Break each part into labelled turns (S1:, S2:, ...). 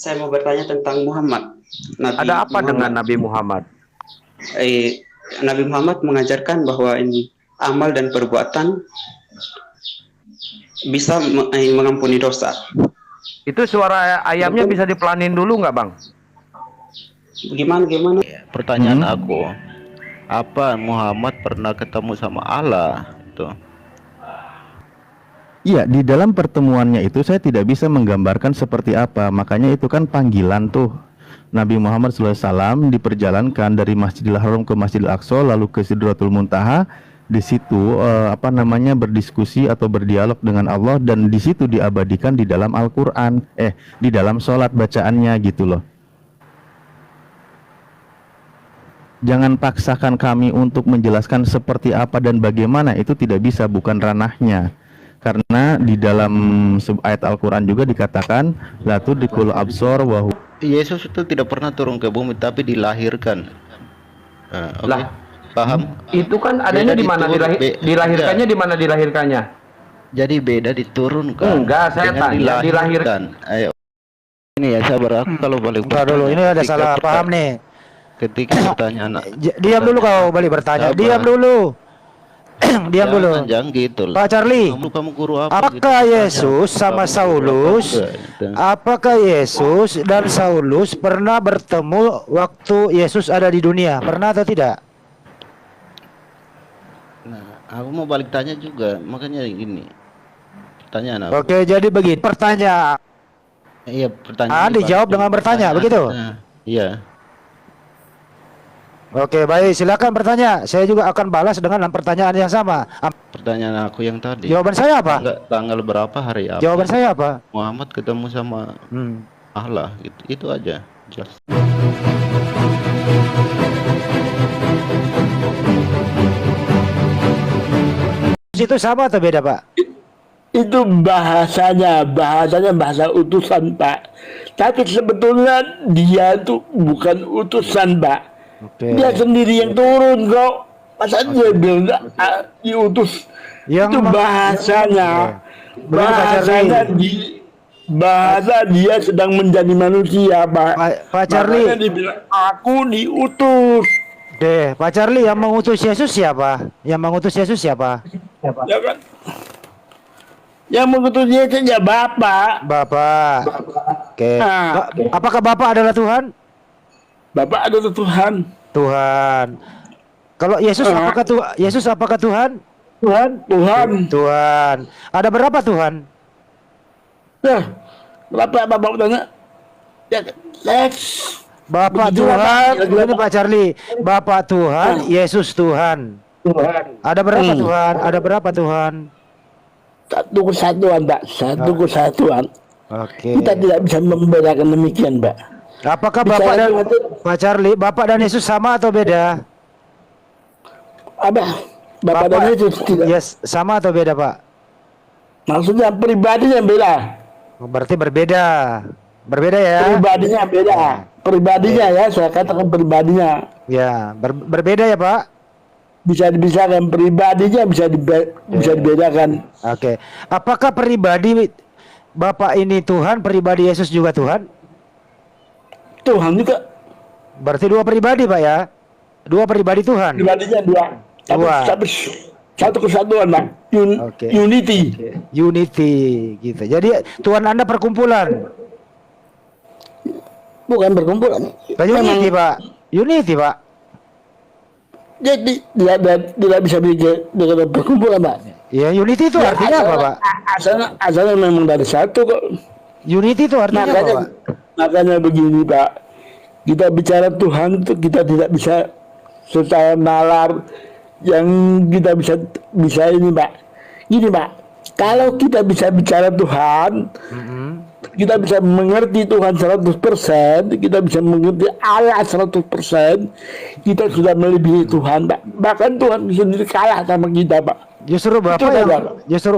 S1: Saya mau bertanya tentang Muhammad.
S2: Ada
S1: Nabi
S2: apa dengan
S1: Muhammad.
S2: Nabi Muhammad?
S1: Nabi Muhammad mengajarkan bahwa ini amal dan perbuatan bisa mengampuni dosa.
S2: Itu suara ayamnya
S1: Betul?
S2: bisa dipelanin dulu nggak, Bang?
S1: Gimana gimana?
S3: Pertanyaan aku, apa Muhammad pernah ketemu sama Allah? Itu.
S4: Iya, di dalam pertemuannya itu saya tidak bisa menggambarkan seperti apa. Makanya itu kan panggilan tuh. Nabi Muhammad SAW diperjalankan dari Masjidil Haram ke Masjidil Aqsa, lalu ke Sidratul Muntaha. Di situ berdiskusi atau berdialog dengan Allah, dan di situ diabadikan di dalam Al-Qur'an, di dalam sholat bacaannya gitu loh. Jangan paksakan kami untuk menjelaskan seperti apa dan bagaimana, itu tidak bisa, bukan ranahnya. Karena di dalam ayat Al-Quran juga dikatakan la tudrikul absor wa
S3: Yesus itu tidak pernah turun ke bumi tapi dilahirkan. Oke.
S2: Lah,
S3: Paham?
S2: itu kan adanya di mana? Dilahirkannya di mana dilahirkannya?
S3: Jadi beda diturunkan.
S2: Enggak, saya
S3: dengan
S2: tanya dilahirkan.
S3: Ayo. Ini ya, sabar, aku kalau balik
S5: Entar dulu, ini ada salah paham nih.
S3: Ketika pertanyaan
S5: Diam dulu kau balik bertanya.
S3: Sabar.
S5: Diam dulu. Diam dulu.
S3: Jangan gitu lah.
S5: Pak Charlie,
S3: Kamu guru apa
S5: apakah
S3: gitu?
S5: Yesus sama
S3: Kamu guru apa
S5: Saulus?
S3: juga?
S5: Apakah Yesus dan Saulus pernah bertemu waktu Yesus ada di dunia? Pernah atau tidak?
S3: Nah, aku mau balik tanya juga, makanya gini. Pertanyaan apa?
S5: Oke, jadi begini. Pertanyaan
S3: Iya, pertanyaan
S5: dijawab dengan bertanya, begitu?
S3: Iya.
S5: Oke, baik. Silakan bertanya. Saya juga akan balas dengan pertanyaan yang sama.
S3: Pertanyaan aku yang tadi.
S5: Jawaban saya apa?
S3: Tanggal berapa, hari apa?
S5: Jawaban saya apa?
S3: Muhammad ketemu sama Allah gitu. Itu aja. Jelas.
S5: Itu sama atau beda, Pak?
S6: Itu bahasanya bahasa utusan, Pak. Tapi sebetulnya dia tuh bukan utusan, Pak.
S5: Oke.
S6: Dia sendiri yang turun kok. Masa dia bilang diutus? Itu bahasanya. Bahasa dia sedang menjadi manusia, Pak.
S5: Pak Charlie.
S6: Makanya dibilang aku diutus.
S5: Oke, Pak Charlie, yang mengutus Yesus siapa? Yang mengutus Yesus siapa?
S6: Ya kan? Yang mengutus Yesus ya Bapak.
S5: Bapak. Oke.
S6: Nah.
S5: Apakah Bapak adalah Tuhan?
S6: Bapak adalah Tuhan.
S5: Tuhan. Kalau Yesus apakah Tuhan? Yesus apakah Tuhan?
S6: Tuhan.
S5: Tuhan. Ada berapa Tuhan?
S6: Nah, berapa Bapak tanya? Ya,
S5: Bapak
S6: begitu
S5: Tuhan.
S6: Bapak.
S5: Ini Pak Charlie. Bapak Tuhan, Yesus Tuhan. Ada berapa Tuhan? Ada berapa Tuhan?
S6: Satu kesatuan, Pak. Satu kesatuan.
S5: Oke.
S6: Kita tidak bisa membedakan demikian, Pak.
S5: Apakah Bapak dan Pak Charlie, Bapak dan Yesus sama atau beda?
S6: Bapak dan Yesus tidak.
S5: Yes, sama atau beda, Pak?
S6: Maksudnya pribadinya beda.
S5: Berarti berbeda. Berbeda ya?
S6: Pribadinya beda. Pribadinya ya, saya katakan pribadinya.
S5: Ya, berbeda ya, Pak?
S6: Bisa dipisahkan pribadinya, bisa dibedakan.
S5: Oke. Apakah pribadi Bapak ini Tuhan, pribadi Yesus juga Tuhan?
S6: Tuhan juga.
S5: Berarti dua pribadi, Pak ya? Dua pribadi Tuhan.
S6: Pribadinya dua. Tapi satu kesatuan, Pak. Unity.
S5: Unity gitu. Jadi Tuhan Anda perkumpulan.
S6: Bukan perkumpulan.
S5: Unity, Pak. Unity, Pak.
S6: Jadi tidak bisa dengan perkumpulan, Pak.
S5: Ya, unity itu artinya apa, Pak?
S6: Asalnya memang dari satu kok.
S5: Unity itu artinya apa, Pak?
S6: Makanya begini, Pak. Kita bicara Tuhan itu kita tidak bisa secara nalar yang kita bisa ini, Pak. Gini, Pak. Kalau kita bisa bicara Tuhan, kita bisa mengerti Tuhan 100%, kita bisa mengerti Allah 100%, kita sudah melebihi Tuhan, Pak. Bahkan Tuhan sendiri kalah sama kita, Pak.
S5: Justru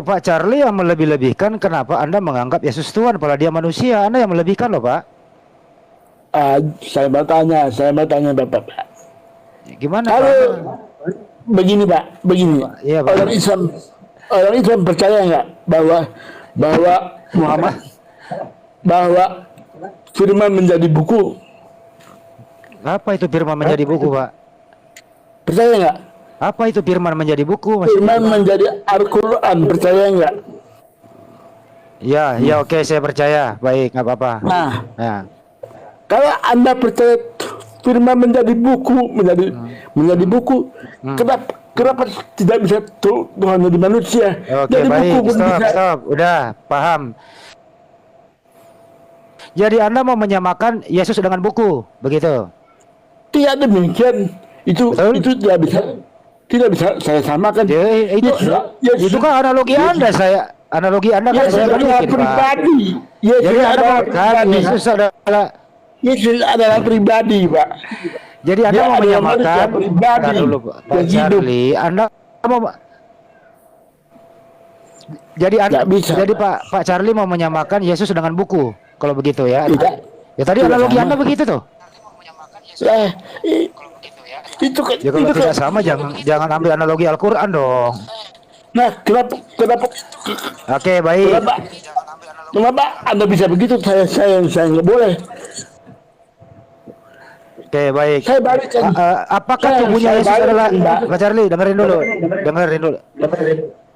S5: Pak Charlie yang melebih-lebihkan. Kenapa Anda menganggap Yesus Tuhan padahal dia manusia? Anda yang melebihkan loh, Pak.
S6: Saya mau tanya Bapak, Pak.
S5: Gimana,
S6: Kalau
S5: Pak?
S6: begini, Pak, begini.
S5: Iya, Pak.
S6: Orang Islam percaya nggak bahwa Muhammad, bahwa firman menjadi buku.
S5: Apa itu firman menjadi buku, Pak?
S6: Percaya nggak?
S5: Apa itu firman menjadi buku, Mas?
S6: Firman menjadi Al-Quran, percaya nggak?
S5: Ya, ya oke, saya percaya. Baik, nggak apa-apa.
S6: Nah, kalau Anda percaya firman menjadi buku, menjadi buku, kenapa tidak bisa Tuhan jadi manusia?
S5: Oke,
S6: Jadi
S5: baik.
S6: buku pun bisa.
S5: Stop. Udah, paham. Jadi Anda mau menyamakan Yesus dengan buku, begitu?
S6: Tidak demikian. Itu tidak bisa saya samakan.
S5: Itu kan analogi Anda, analogi Anda kan saya
S6: adalah
S5: bikin, Pak.
S6: pribadi.
S5: Jadi Anda kan Yesus adalah
S6: Yesus adalah pribadi, Pak.
S5: Jadi Anda
S6: Dia
S5: mau
S6: adalah
S5: menyamakan
S6: manusia pribadi
S5: Bentar dulu, Pak
S6: yang hidup.
S5: Charlie. Anda mau jadi
S6: Nggak bisa.
S5: jadi Pak Charlie mau menyamakan Yesus dengan buku. Kalau begitu ya.
S6: Tidak.
S5: Ya tadi
S6: Tidak
S5: analogi
S6: sama.
S5: Anda begitu tuh.
S6: Itu kan
S5: Ya kalau tidak sama jangan ambil analogi Al-Qur'an dong.
S6: Nah, kenapa
S5: Oke, baik.
S6: kenapa Anda bisa begitu? Saya nggak boleh.
S5: Oke, baik.
S6: Saya balikan.
S5: Apakah
S6: Saya
S5: tubuhnya Yesus
S6: balikan,
S5: adalah
S6: Mbak.
S5: Pak Charlie, dengerin dulu.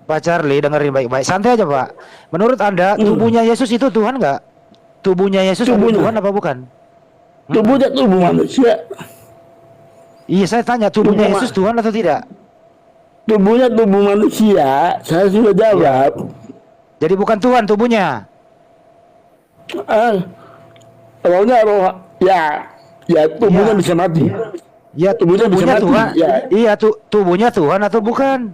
S5: Pak Charlie, dengerin baik-baik. Santai aja, Pak. Menurut Anda, tubuhnya Yesus itu Tuhan nggak? Tubuhnya Yesus itu Tuhan apa bukan?
S6: Tubuhnya tubuh manusia.
S5: Iya, saya tanya, tubuhnya Yesus Tuhan atau tidak?
S6: Tubuhnya tubuh manusia. Saya sudah jawab.
S5: Jadi bukan Tuhan tubuhnya.
S6: Rohnya roh. Ya tubuhnya
S5: Ya.
S6: bisa mati.
S5: Ya,
S6: Tubuhnya bisa mati,
S5: Tuhan.
S6: ya.
S5: Iya, tubuhnya Tuhan atau bukan?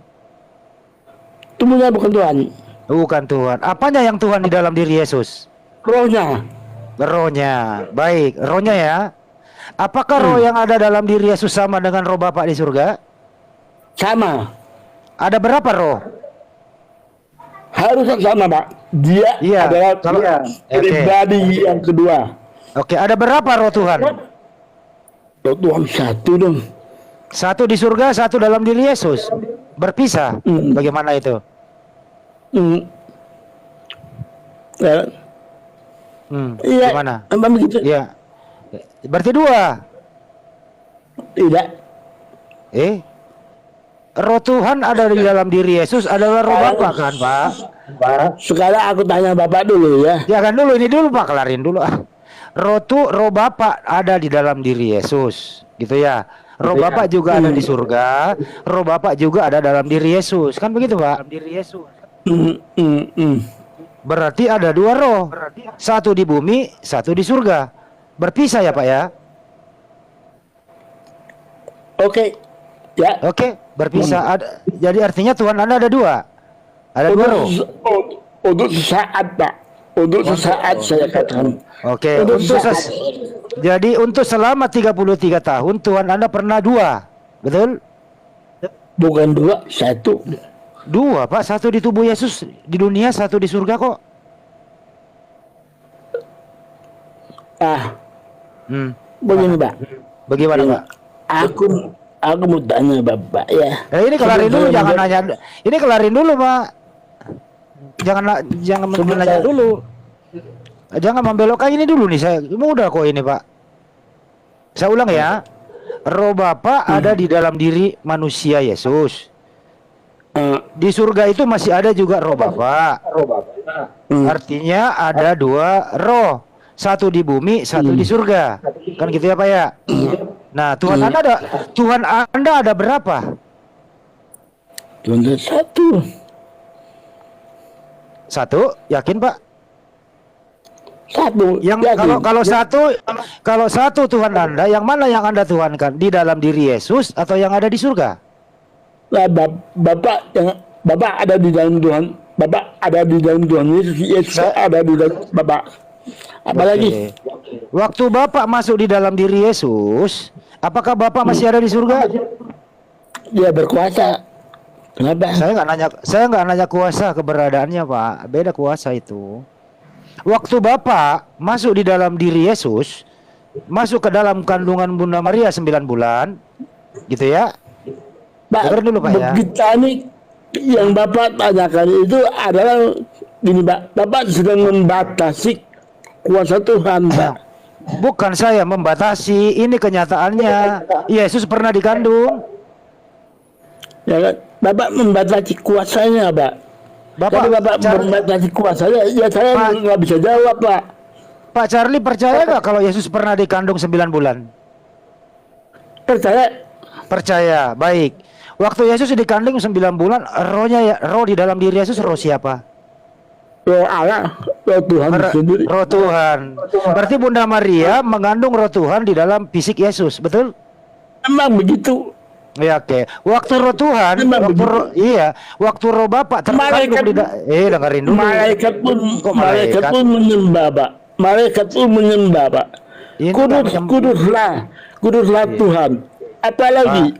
S6: Tubuhnya bukan Tuhan.
S5: Bukan Tuhan. Apanya yang Tuhan di dalam diri Yesus?
S6: Rohnya.
S5: Rohnya. Baik, rohnya ya. Apakah roh yang ada dalam diri Yesus sama dengan roh Bapa di surga?
S6: Sama.
S5: Ada berapa roh?
S6: Harusnya sama, Pak. Dia
S5: Iya,
S6: adalah
S5: kalau-
S6: pribadi yang kedua.
S5: Oke, ada berapa roh Tuhan?
S6: Roh Tuhan satu dong.
S5: Satu di surga, satu dalam diri Yesus. Berpisah. Bagaimana itu?
S6: Hmm. Ya, iya.
S5: Gimana?
S6: Apa begitu?
S5: Iya. Berarti dua.
S6: Tidak.
S5: Roh Tuhan ada di dalam diri Yesus adalah roh Bapa kan, Pak?
S6: Sekarang aku tanya Bapak dulu ya.
S5: Jangan dulu, ini dulu Pak, kelarin dulu. Roh Bapa ada di dalam diri Yesus, gitu ya. Roh Bapa juga ada di surga, roh Bapa juga ada dalam diri Yesus. Kan begitu, Pak? Diri Yesus. Berarti ada dua roh. Satu di bumi, satu di surga. Berpisah ya, Pak ya?
S6: Oke. Ya.
S5: Oke, berpisah. Jadi artinya Tuhan Anda ada dua. Ada dua roh.
S6: Untuk sesaat, Pak. Untuk sesaat saya katakan.
S5: Oke, jadi untuk selama 33 tahun Tuhan Anda pernah dua. Betul?
S6: Bukan dua, satu.
S5: Dua, Pak. Satu di tubuh Yesus di dunia, satu di surga kok.
S6: Begini, Pak.
S5: Bagaimana, Pak?
S6: Aku mau tanya Bapak ya.
S5: Ini kelarin dulu, jangan nanya. Ini kelarin dulu, Pak. Jangan nanya dulu. Jangan membelokkan ini dulu nih, saya mudah kok ini, Pak. Saya ulang ya. Roh Bapa ada di dalam diri manusia Yesus. Di surga itu masih ada juga roh Bapa. Artinya ada dua roh. Satu di bumi, satu di surga. Kan gitu ya, Pak ya? Nah, Tuhan Anda ada berapa?
S6: Tuhan satu.
S5: Satu, yakin, Pak?
S6: Satu.
S5: Yang kalau satu Tuhan Anda, yang mana yang Anda tuhankan? Di dalam diri Yesus atau yang ada di surga?
S6: Nah, Bapak ada di dalam Tuhan. Bapak ada di dalam Tuhan Yesus. Yesus ada di dalam Bapak. Apalagi?
S5: Waktu Bapak masuk di dalam diri Yesus, apakah Bapak masih ada di surga?
S6: Dia berkuasa. Kenapa?
S5: Saya nggak nanya kuasa keberadaannya, Pak. Beda kuasa itu. Waktu Bapak masuk di dalam diri Yesus, masuk ke dalam kandungan Bunda Maria 9 bulan, gitu ya?
S6: Pak,
S5: Dengar dulu, Pak ya.
S6: kita nih yang Bapak tanyakan itu adalah gini, Pak. Bapak sedang membatasi kuasa Tuhan, Pak.
S5: Bukan saya membatasi, ini kenyataannya. Yesus pernah dikandung.
S6: Ya kan? Bapak membatasi kuasanya, Pak. Kalau Bapak membatasi kuasanya, ya saya nggak bisa jawab, Pak.
S5: Pak Charlie percaya nggak kalau Yesus pernah dikandung 9 bulan?
S6: Percaya?
S5: Percaya, baik. Waktu Yesus dikandung 9 bulan, roh di dalam diri Yesus roh siapa?
S6: Roh Allah, roh Tuhan sendiri.
S5: Roh Tuhan. Berarti Bunda Maria mengandung roh Tuhan di dalam fisik Yesus, betul?
S6: Emang begitu.
S5: Ya, oke. Waktu roh Tuhan, waktu roh Bapak terkandung dengerin dulu.
S6: Malaikat pun menyembah, Pak. Malaikat pun menyembah, Pak. Kuduslah Tuhan. Apalagi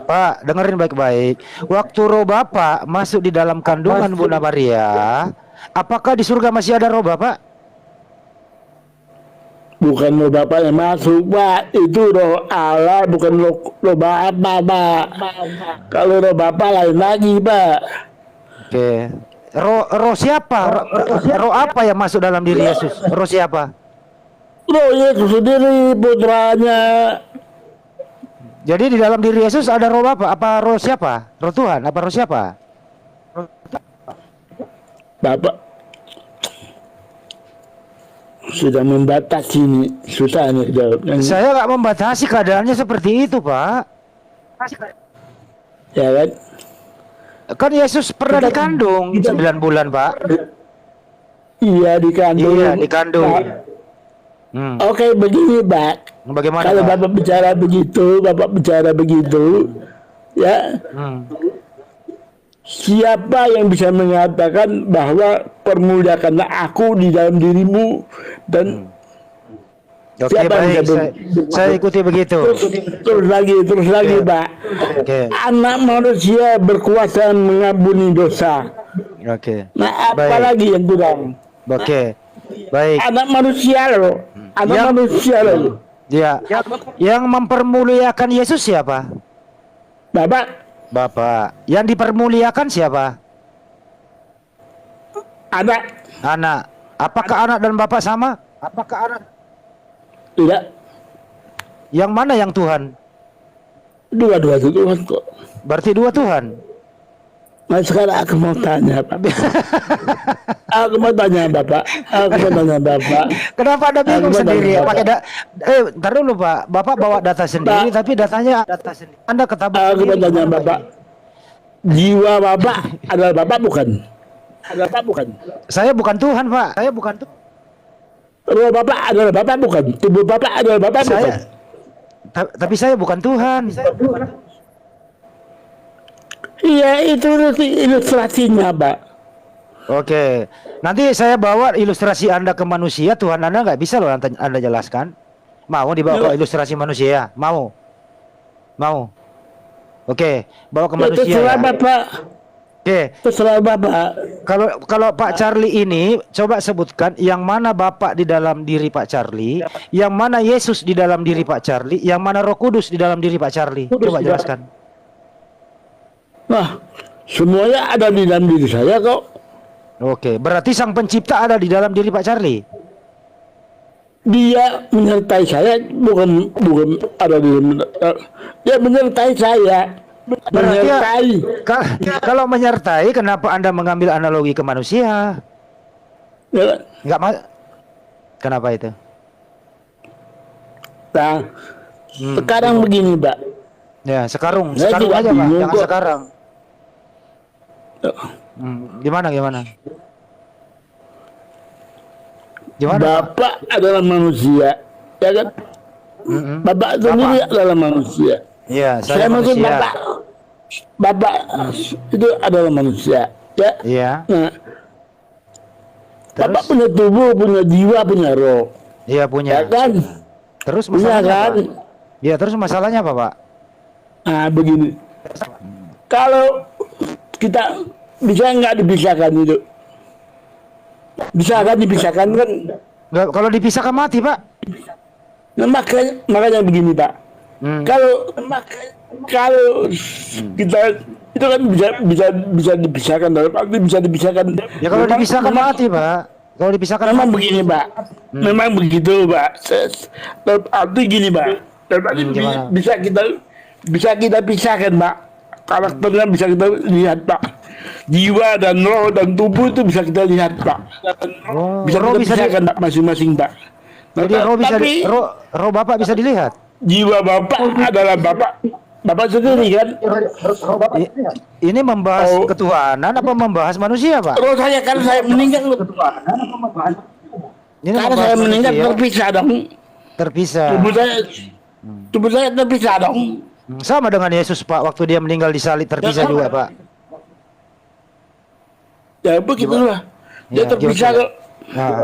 S5: Pak, dengerin baik-baik. Waktu roh Bapak masuk di dalam kandungan Bunda Maria, apakah di surga masih ada roh Bapak?
S6: Bukan roh Bapak yang masuk, Pak. Itu roh Allah, bukan roh Bapak, Pak. Kalau roh Bapak lain lagi, Pak.
S5: Oke. Roh siapa? Roh apa yang masuk dalam diri Yesus? Roh siapa?
S6: Roh Yesus sendiri, putranya.
S5: Jadi di dalam diri Yesus ada roh apa? Apa roh siapa? Roh Tuhan? Apa roh siapa?
S6: Bapak sudah membatasi ini, susah nih jawabnya.
S5: Saya nggak membatasi, keadaannya seperti itu, Pak.
S6: Ya kan?
S5: Kan Yesus pernah dikandung 9 bulan, Pak.
S6: Iya, dikandung.
S5: Iya, dikandung.
S6: Oke, begini, Pak.
S5: Bagaimana,
S6: kalau
S5: Pak?
S6: Bapak bicara begitu, ya. Siapa yang bisa mengatakan bahwa permulakanlah aku di dalam dirimu dan
S5: Oke,
S6: siapa
S5: baik.
S6: yang
S5: Saya ikuti begitu.
S6: Terus lagi, Pak.
S5: Oke.
S6: Anak manusia berkuasa mengampuni dosa.
S5: Oke.
S6: Nah, apa
S5: Baik.
S6: lagi yang kurang?
S5: Oke. Baik.
S6: Anak manusia loh. Manusia loh.
S5: Ya. Yang mempermuliakan Yesus siapa? Bapak. Yang dipermuliakan siapa? Anak. Apakah anak dan Bapak sama?
S6: Tidak.
S5: Yang mana yang Tuhan?
S6: Dua-dua itu Tuhan kok.
S5: Berarti dua Tuhan.
S6: Nah, sekarang aku mau tanya, Pak.
S5: Kenapa Anda bingung sendiri ya? Pakai ntar dulu, Pak. Bapak bawa data sendiri, tapi datanya sendiri. Anda ketabrak
S6: aku mau tanya, Bapak. Jiwa Bapak adalah Bapak bukan?
S5: Saya bukan Tuhan, Pak.
S6: Roh Bapak adalah Bapak bukan? Tubuh Bapak adalah Bapak bukan?
S5: Tapi saya bukan Tuhan.
S6: Iya, itu ilustrasinya, Pak.
S5: Oke. Nanti saya bawa ilustrasi Anda ke manusia, Tuhan Anda nggak bisa loh Anda jelaskan. Mau dibawa ke ilustrasi manusia? Mau? Oke, bawa ke manusia.
S6: Terserah
S5: ya.
S6: Bapak.
S5: Oke.
S6: Terserah Bapak.
S5: Kalau Pak Charlie ini coba sebutkan yang mana Bapak di dalam diri Pak Charlie, yang mana Yesus di dalam diri Pak Charlie, yang mana Roh Kudus di dalam diri Pak Charlie. Coba jelaskan.
S6: Nah, semuanya ada di dalam diri saya kok.
S5: Oke, berarti Sang Pencipta ada di dalam diri Pak Charlie.
S6: Dia menyertai saya, bukan ada di dia menyertai saya. Menyertai.
S5: Kalau menyertai, kenapa Anda mengambil analogi ke manusia?
S6: Ya.
S5: Kenapa itu?
S6: Nah, sekarang begini, Pak.
S5: Ya, sekarang
S6: Saya
S5: aja, Pak.
S6: bingung
S5: Jangan
S6: kok.
S5: sekarang. Gimana?
S6: Bapak adalah manusia, ya kan? Bapak sendiri adalah manusia.
S5: Iya,
S6: Saya maksud
S5: manusia.
S6: Bapak itu adalah manusia, ya.
S5: Iya.
S6: Nah, Bapak punya tubuh, punya jiwa, punya roh,
S5: Iya,
S6: ya
S5: punya.
S6: kan?
S5: Terus
S6: Punya
S5: masalahnya
S6: kan?
S5: apa? Iya, terus masalahnya apa, Pak?
S6: Nah, begini. Kalau kita bisa nggak dipisahkan itu? Bisa kan dipisahkan kan?
S5: Nggak, kalau dipisahkan mati, Pak.
S6: Nah, makanya begini, Pak. Kalau kita itu kan bisa dipisahkan, dalam arti bisa dipisahkan.
S5: Ya kalau dipisahkan mati, Pak. Kalau dipisahkan
S6: Memang
S5: mati.
S6: begini, Pak. Memang begitu, Pak. Arti gini, Pak. Berarti
S5: Gimana?
S6: bisa kita pisahkan, Pak. Karakternya bisa kita lihat, Pak. Jiwa dan roh dan tubuh itu bisa kita lihat, Pak.
S5: Oh,
S6: Bisa
S5: roh
S6: kita
S5: bisa
S6: pisahkan, Pak, masing-masing, Pak.
S5: Jadi roh bisa
S6: Tapi
S5: roh Bapak bisa dilihat.
S6: jiwa Bapak adalah Bapak sendiri kan.
S5: Ini membahas
S6: Oh.
S5: ketuhanan apa membahas manusia, Pak?
S6: Roh saya kan saya meninggal.
S5: Ini
S6: Karena
S5: membahas
S6: saya meninggal
S5: manusia.
S6: terpisah dong.
S5: Terpisah.
S6: Tubuh saya terpisah dong.
S5: Sama dengan Yesus, Pak, waktu dia meninggal disalib terpisah
S6: Ya,
S5: juga, Pak.
S6: Ya begitulah. Dia
S5: Ya,
S6: terpisah
S5: gimana?
S6: kok.
S5: Nah,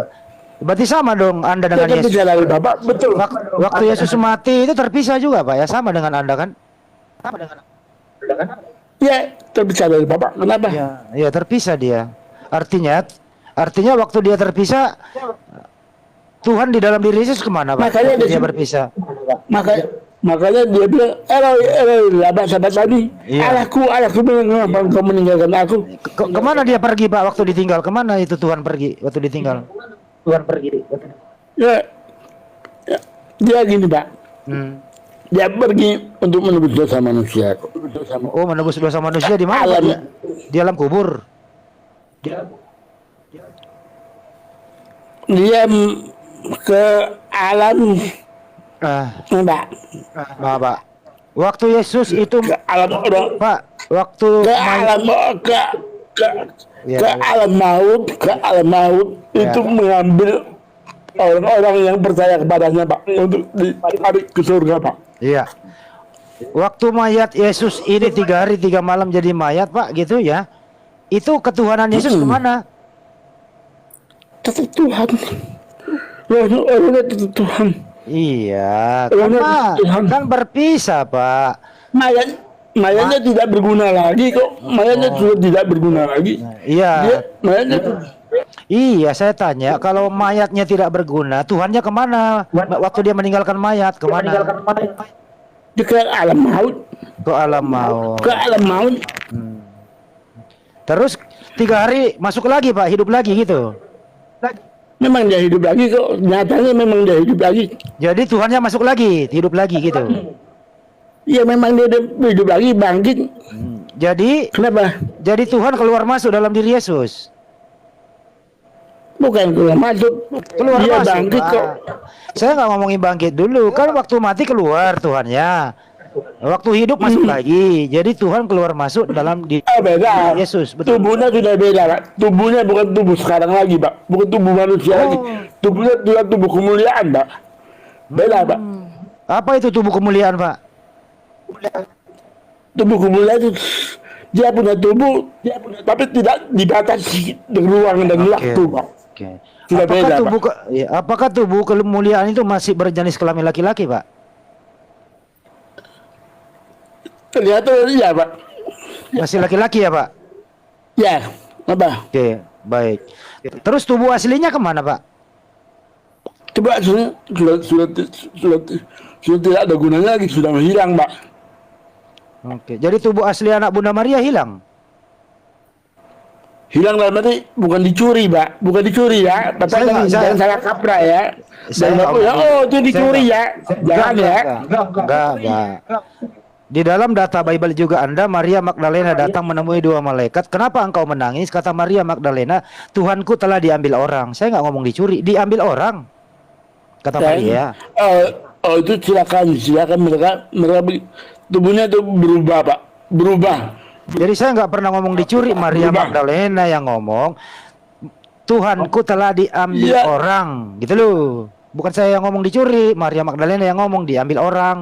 S5: berarti sama dong Anda
S6: Dia
S5: dengan Yesus.
S6: terpisah dari Bapak, betul.
S5: Waktu Yesus mati itu terpisah juga, Pak, ya, sama dengan Anda kan? Sama dengan Anda kan?
S6: Ya, terpisah dari Bapak. Kenapa?
S5: Ya, terpisah dia. Artinya waktu dia terpisah, Tuhan di dalam diri Yesus kemana, Pak?
S6: Makanya
S5: Waktu dia
S6: dia-
S5: berpisah.
S6: Makanya dia bilang, Eloi, lama sahabat tadi.
S5: Iya.
S6: Alahku, mengapa engkau meninggalkan aku?
S5: Kemana dia pergi, Pak, waktu ditinggal? Kemana itu Tuhan pergi waktu ditinggal?
S6: Ya, dia gini, Pak.
S5: Hmm.
S6: Dia pergi untuk menebus dosa manusia.
S5: Oh, menebus dosa manusia di mana, Pak?
S6: Alam.
S5: Di alam kubur.
S6: Dia ke alam, Pak.
S5: Pak. Waktu Yesus itu,
S6: Ke alam orang.
S5: Pak, waktu
S6: Ke alam ke
S5: Ya,
S6: ke
S5: ya.
S6: alam maut
S5: Ya.
S6: itu mengambil orang-orang yang percaya kepadanya, Pak, untuk ditarik ke surga, Pak.
S5: Iya. Waktu mayat Yesus ini 3 hari 3 malam jadi mayat, Pak, gitu ya. Itu ketuhanan Yesus kemana?
S6: Tetap Tuhan. Orangnya tetap Tuhan.
S5: Iya,
S6: Orangnya
S5: karena
S6: tetap Tuhan.
S5: kan berpisah, Pak.
S6: Mayatnya tidak berguna lagi kok. Mayatnya sudah tidak berguna lagi.
S5: Iya.
S6: Mayatnya
S5: Iya, saya tanya, kalau mayatnya tidak berguna, Tuhannya kemana? Waktu dia meninggalkan mayat, kemana?
S6: dia ke alam maut.
S5: Ke alam maut.
S6: Ke alam maut.
S5: Terus 3 hari masuk lagi, Pak, hidup lagi gitu.
S6: Memang dia hidup lagi kok. Nyatanya memang dia hidup lagi.
S5: Jadi Tuhannya masuk lagi, hidup lagi gitu.
S6: Ya memang dia hidup lagi, bangkit.
S5: Jadi
S6: Kenapa?
S5: jadi Tuhan keluar masuk dalam diri Yesus.
S6: Bukan keluar masuk.
S5: Keluar
S6: Dia
S5: masuk,
S6: bangkit
S5: Pak.
S6: kok.
S5: Saya nggak ngomongin bangkit dulu, kan waktu mati keluar Tuhannya. Waktu hidup masuk lagi. Jadi Tuhan keluar masuk dalam diri
S6: Beda.
S5: Yesus, betul.
S6: Tubuhnya sudah beda, Pak. Tubuhnya bukan tubuh sekarang lagi, Pak. Bukan tubuh manusia lagi. Tubuhnya sudah tubuh kemuliaan, Pak. Beda, Pak.
S5: Apa itu tubuh kemuliaan, Pak?
S6: Tubuh kemuliaan itu dia punya tubuh, tapi tidak dibatasi dengan ruang dan waktu, Pak.
S5: Oke.
S6: Sudah
S5: Apakah
S6: beda,
S5: tubuh apakah tubuh kemuliaan itu masih berjenis kelamin laki-laki, Pak?
S6: Ternyata iya, Pak.
S5: Masih laki-laki ya, Pak?
S6: Ya, apa?
S5: Oke, baik. Terus tubuh aslinya kemana, Pak?
S6: Coba sudah tidak ada gunanya lagi, sudah hilang, Pak.
S5: Oke, jadi tubuh asli anak Bunda Maria hilang.
S6: Hilang dalam arti bukan dicuri, Pak. Bukan dicuri ya. Bapak jangan salah kaprah ya. Dan Bapak ya, oh itu dicuri ya. Jangan ya.
S5: Enggak. Di dalam data Bible juga Anda, Maria Magdalena datang menemui 2 malaikat. Kenapa engkau menangis? Kata Maria Magdalena, Tuhanku telah diambil orang. Saya nggak ngomong dicuri, diambil orang. Kata Maria.
S6: Oh itu silakan mereka tubuhnya itu berubah, Pak. Berubah.
S5: Jadi saya nggak pernah ngomong dicuri. Maria Magdalena yang ngomong, Tuhanku telah diambil
S6: Ya.
S5: orang. Gitu loh. Bukan saya yang ngomong dicuri, Maria Magdalena yang ngomong diambil orang.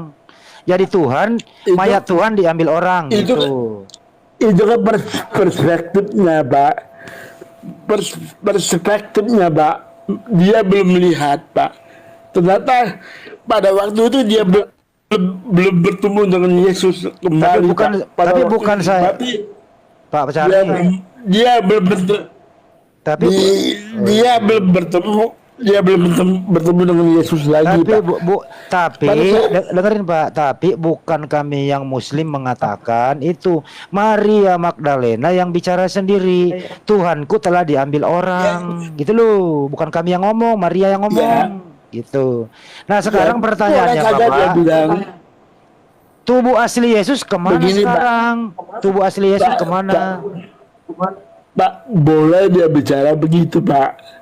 S5: Jadi Tuhan, mayat Tuhan diambil orang
S6: itu,
S5: gitu.
S6: Itu kan perspektifnya, Pak. Perspektifnya, Pak. Dia belum melihat, Pak. Ternyata pada waktu itu dia belum bertemu dengan Yesus kembali.
S5: Tapi bukan saya, Pak Pecari.
S6: Dia belum bertemu.
S5: Tapi
S6: Dia belum bertemu dia belum bertemu dengan Yesus lagi,
S5: Tapi
S6: Pak.
S5: tapi
S6: Pada saat-
S5: dengerin Pak, tapi bukan kami yang Muslim mengatakan itu. Maria Magdalena yang bicara sendiri. Tuhanku telah diambil orang, gitu loh. Bukan kami yang ngomong, Maria yang ngomong, gitu. Nah sekarang pertanyaannya
S6: orang saja dia
S5: Bapak,
S6: bilang,
S5: tubuh asli Yesus kemana
S6: Begini, Pak.
S5: sekarang? Tubuh asli Yesus
S6: Pak,
S5: kemana?
S6: Pak, boleh dia bicara begitu, Pak.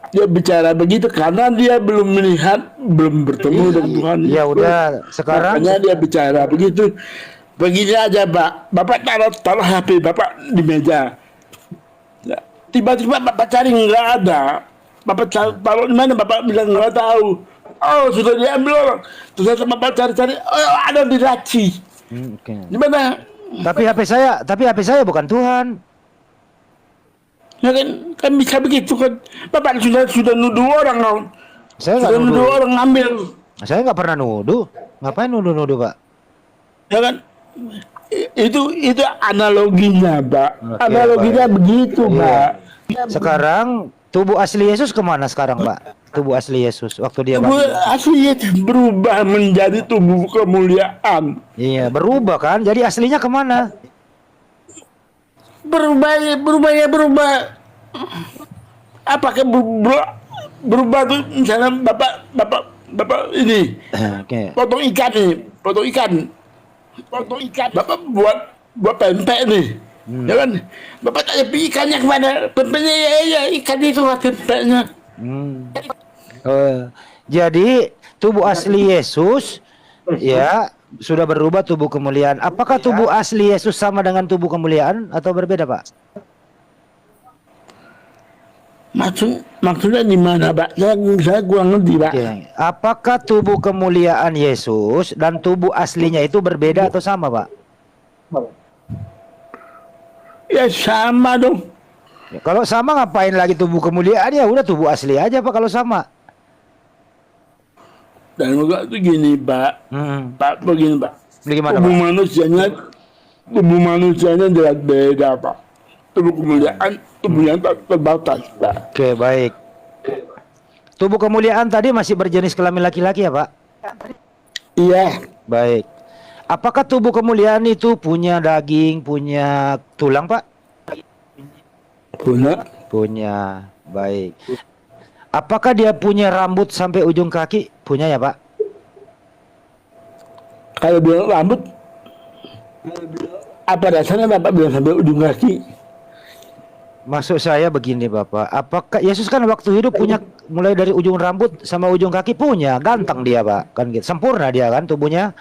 S6: Dia bicara begitu karena dia belum melihat, belum bertemu dengan Tuhan.
S5: Ya udah, sekarang
S6: Makanya dia bicara begitu. Begini aja, Pak. Bapak taruh HP Bapak di meja. Ya, tiba-tiba Bapak cari nggak ada. Bapak taruh di mana? Bapak bilang nggak tahu. Oh, sudah diambil orang. Terus Bapak cari-cari. Oh, ada di laci.
S5: Oke.
S6: Di mana?
S5: Tapi HP saya bukan Tuhan.
S6: Ya kan bisa begitu kan. Bapak sudah nuduh orang kan.
S5: Saya nggak
S6: Sudah nuduh
S5: nuduh.
S6: orang ngambil.
S5: Saya nggak pernah nuduh. Ngapain nuduh-nuduh, Pak?
S6: Ya kan. Itu analoginya, Pak.
S5: Oke,
S6: Analoginya begitu,
S5: Iya.
S6: Pak.
S5: Sekarang tubuh asli Yesus kemana sekarang, Pak? Tubuh asli Yesus waktu dia
S6: Tubuh
S5: bangkit.
S6: aslinya berubah menjadi tubuh kemuliaan.
S5: Iya, berubah kan? Jadi aslinya kemana?
S6: Berubah. Apakah berubah tuh misalnya bapak ini
S5: Oke.
S6: potong ikan. Bapak buat pempek nih. Ya kan? Bapak tanya ikannya kemana? Pempeknya ya ikan itu pempeknya.
S5: Jadi tubuh asli Yesus ya sudah berubah tubuh kemuliaan. Apakah tubuh asli Yesus sama dengan tubuh kemuliaan atau berbeda, Pak?
S6: Maksudnya di mana, Pak? Saya kurang ngerti, Pak.
S5: Oke. Apakah tubuh kemuliaan Yesus dan tubuh aslinya itu berbeda atau sama, Pak?
S6: Ya sama dong.
S5: Ya, kalau sama ngapain lagi tubuh kemuliaan, ya udah tubuh asli aja, Pak, kalau sama.
S6: Dan juga itu gini, Pak. Pak, begini, Pak.
S5: Bagaimana,
S6: Tubuh
S5: Pak?
S6: manusianya jelas beda, Pak. Tubuh kemuliaan, tubuh yang terbatas, Pak.
S5: Oke, baik. Tubuh kemuliaan tadi masih berjenis kelamin laki-laki ya, Pak?
S6: Iya,
S5: Baik. Apakah tubuh kemuliaan itu punya daging, punya tulang, Pak?
S6: punya.
S5: Punya. Baik. Apakah dia punya rambut sampai ujung kaki? Punya ya, Pak?
S6: Kalau bilang rambut, apa dasarnya Bapak bilang sampai ujung kaki?
S5: Maksud saya begini, Bapak. Apakah Yesus kan waktu hidup punya mulai dari ujung rambut sama ujung kaki punya, ganteng dia, Pak. Kan gitu. Sempurna dia kan tubuhnya.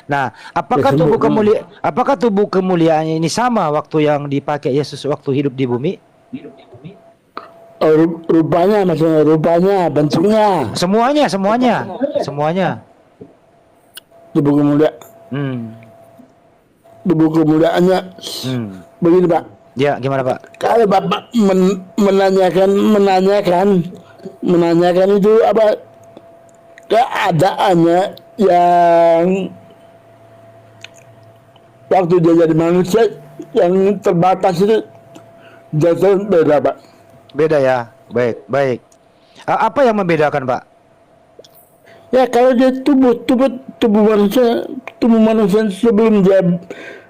S5: Nah, apakah
S6: Ya, sempurna.
S5: apakah tubuh kemuliaan ini sama waktu yang dipakai Yesus waktu hidup di bumi?
S6: Oh, rupanya, maksudnya rupanya, bentuknya.
S5: Semuanya.
S6: Tubuh kemuliaan. Tubuh kemuliaannya begini, Pak.
S5: Ya, gimana, Pak?
S6: Kalau Bapak menanyakan itu apa keadaannya yang waktu dia jadi manusia yang terbatas itu jauh beda, Pak.
S5: Beda ya. Baik. Apa yang membedakan, Pak?
S6: Ya kalau dia tubuh manusia sebelum dia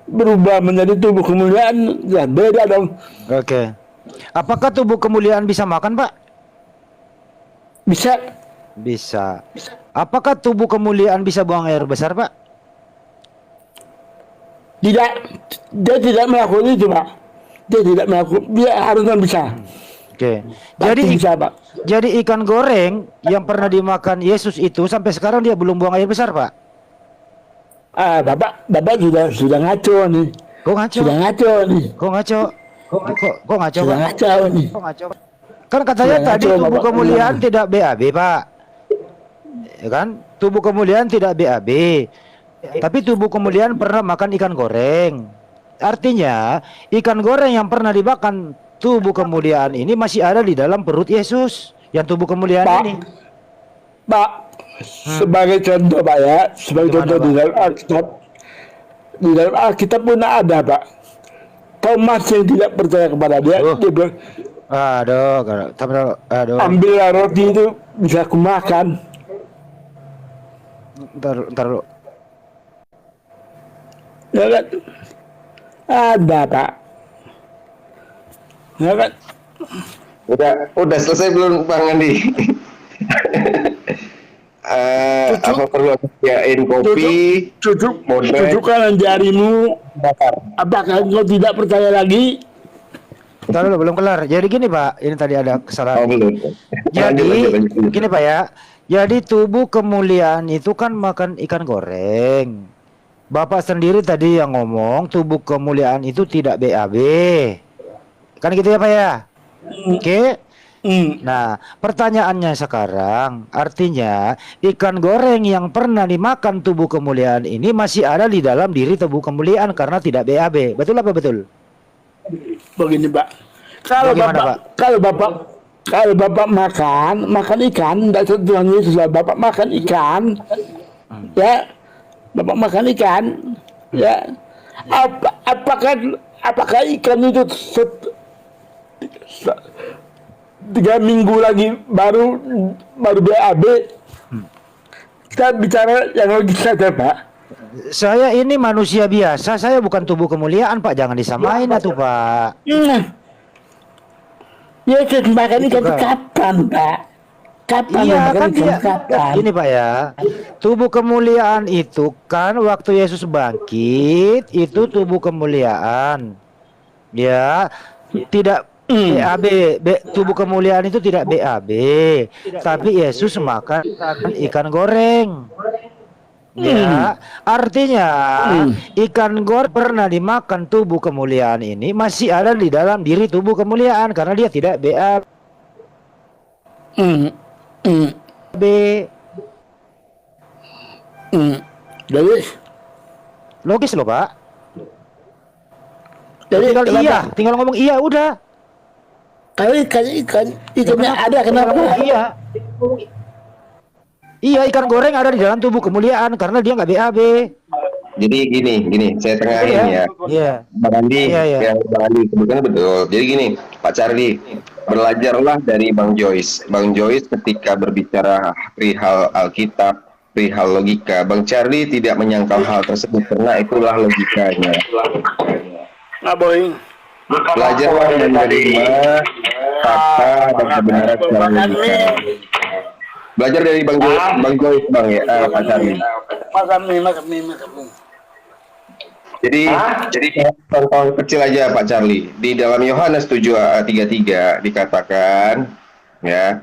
S6: berubah menjadi tubuh kemuliaan, ya beda dong.
S5: Oke. Apakah tubuh kemuliaan bisa makan, Pak?
S6: Bisa.
S5: Apakah tubuh kemuliaan bisa buang air besar, Pak?
S6: Tidak, dia tidak melakukan itu, Pak. Dia harusnya bisa.
S5: Oke.
S6: Pasti bisa, Pak.
S5: Jadi ikan goreng yang pernah dimakan Yesus itu sampai sekarang dia belum buang air besar, Pak?
S6: Bapak sudah ngaco nih.
S5: Kok ngaco?
S6: Sudah ngaco nih.
S5: Kok ngaco? Kok ngaco,
S6: Sudah
S5: Pak?
S6: ngaco nih.
S5: Kok ngaco? Kan katanya
S6: Sudah
S5: tadi
S6: ngaco,
S5: tubuh
S6: Bapak.
S5: kemuliaan tidak BAB, Pak. Ya kan? Tubuh kemuliaan tidak BAB. Tapi tubuh kemuliaan pernah makan ikan goreng. Artinya, ikan goreng yang pernah dimakan tubuh kemuliaan ini masih ada di dalam perut Yesus. Yang tubuh kemuliaan
S6: Pak.
S5: ini.
S6: Pak, sebagai contoh, Pak ya, sebagai
S5: Gimana,
S6: contoh
S5: Pak?
S6: di dalam Alkitab pun ada, Pak. Thomas yang tidak percaya kepada dia,
S5: Oh.
S6: dia bilang,
S5: Aduh, aduh.
S6: Ambillah roti itu bisa aku makan.
S5: Ntar lu.
S6: Ya kan? Ada Pak. Ya kan?
S7: Udah selesai belum Bang Andi? Apa perlu aku sediain kopi?
S6: Tunjukkan jarimu. Apakah engkau tidak percaya lagi?
S5: Ntar lu belum kelar. Jadi gini Pak, ini tadi ada kesalahan.
S7: Oh belum.
S5: Jadi
S7: Lanjut.
S5: gini Pak ya. Jadi tubuh kemuliaan itu kan makan ikan goreng. Bapak sendiri tadi yang ngomong tubuh kemuliaan itu tidak BAB. Kan gitu ya Pak ya? Oke. Nah, pertanyaannya sekarang artinya ikan goreng yang pernah dimakan tubuh kemuliaan ini masih ada di dalam diri tubuh kemuliaan karena tidak BAB. Betul apa betul?
S6: Begini Pak. Kalau
S5: Bagaimana,
S6: Kalau Bapak makan ikan, tidak Tuhan Yesus lah. Bapak makan ikan, ya, Bapak makan ikan, ya. Apakah ikan itu 3 minggu lagi baru BAB? Kita bicara yang logis saja Pak.
S5: Saya ini manusia biasa, saya bukan tubuh kemuliaan Pak, jangan disamain atuh Pak.
S6: Yesus makan ikan kapan Pak? Kapan
S5: Iya
S6: makan
S5: kan
S6: ikan
S5: dia,
S6: kapan?
S5: gini Pak ya, tubuh kemuliaan itu kan waktu Yesus bangkit itu tubuh kemuliaan, ya tidak BAB, tubuh kemuliaan itu tidak BAB, tapi Yesus makan ikan goreng. Ya, artinya ikan goreng pernah dimakan tubuh kemuliaan ini masih ada di dalam diri tubuh kemuliaan karena dia tidak BAB.
S6: Jadi
S5: Logis loh Pak.
S6: Jadi
S5: Tinggal
S6: kenapa?
S5: iya, tinggal ngomong iya udah.
S6: Kalau ikannya ada kenapa?
S5: Iya. Iya, ikan goreng ada di dalam tubuh kemuliaan karena dia nggak BAB.
S7: Jadi gini, saya tengahin ya.
S5: Iya.
S7: Bang Andi,
S5: Iya.
S7: ya Bang Andi sebetulnya betul. Jadi gini, Pak Charlie, belajarlah dari Bang Joyce. Bang Joyce ketika berbicara perihal Alkitab, perihal logika, Bang Charlie tidak menyangkal hal tersebut karena itulah logikanya.
S6: Nggak bohong.
S7: Belajarlah menerima fakta dan kebenaran secara logika. Belajar dari Bang Joyce, Bang ya, Pak Charlie.
S6: Makan.
S7: Jadi contoh kecil aja Pak Charlie. Di dalam Yohanes 7:33 dikatakan ya,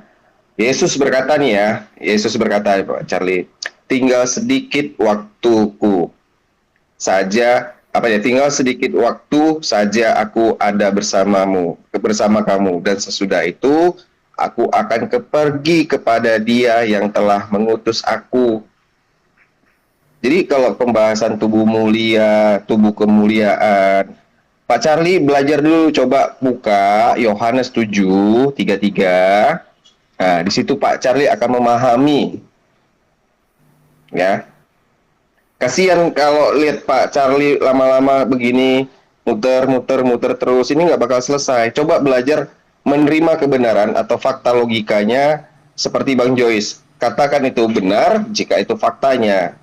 S7: Yesus berkata nih ya, Yesus berkata Pak Charlie, tinggal sedikit waktuku saja, tinggal sedikit waktu saja aku ada bersama kamu dan sesudah itu aku akan pergi kepada Dia yang telah mengutus aku. Jadi kalau pembahasan tubuh mulia, tubuh kemuliaan, Pak Charlie belajar dulu, coba buka Yohanes 7:33. Nah, di situ Pak Charlie akan memahami. Ya. Kasihan kalau lihat Pak Charlie lama-lama begini, muter terus, ini nggak bakal selesai. Coba belajar menerima kebenaran atau fakta logikanya seperti Bang Joyce. Katakan itu benar jika itu faktanya.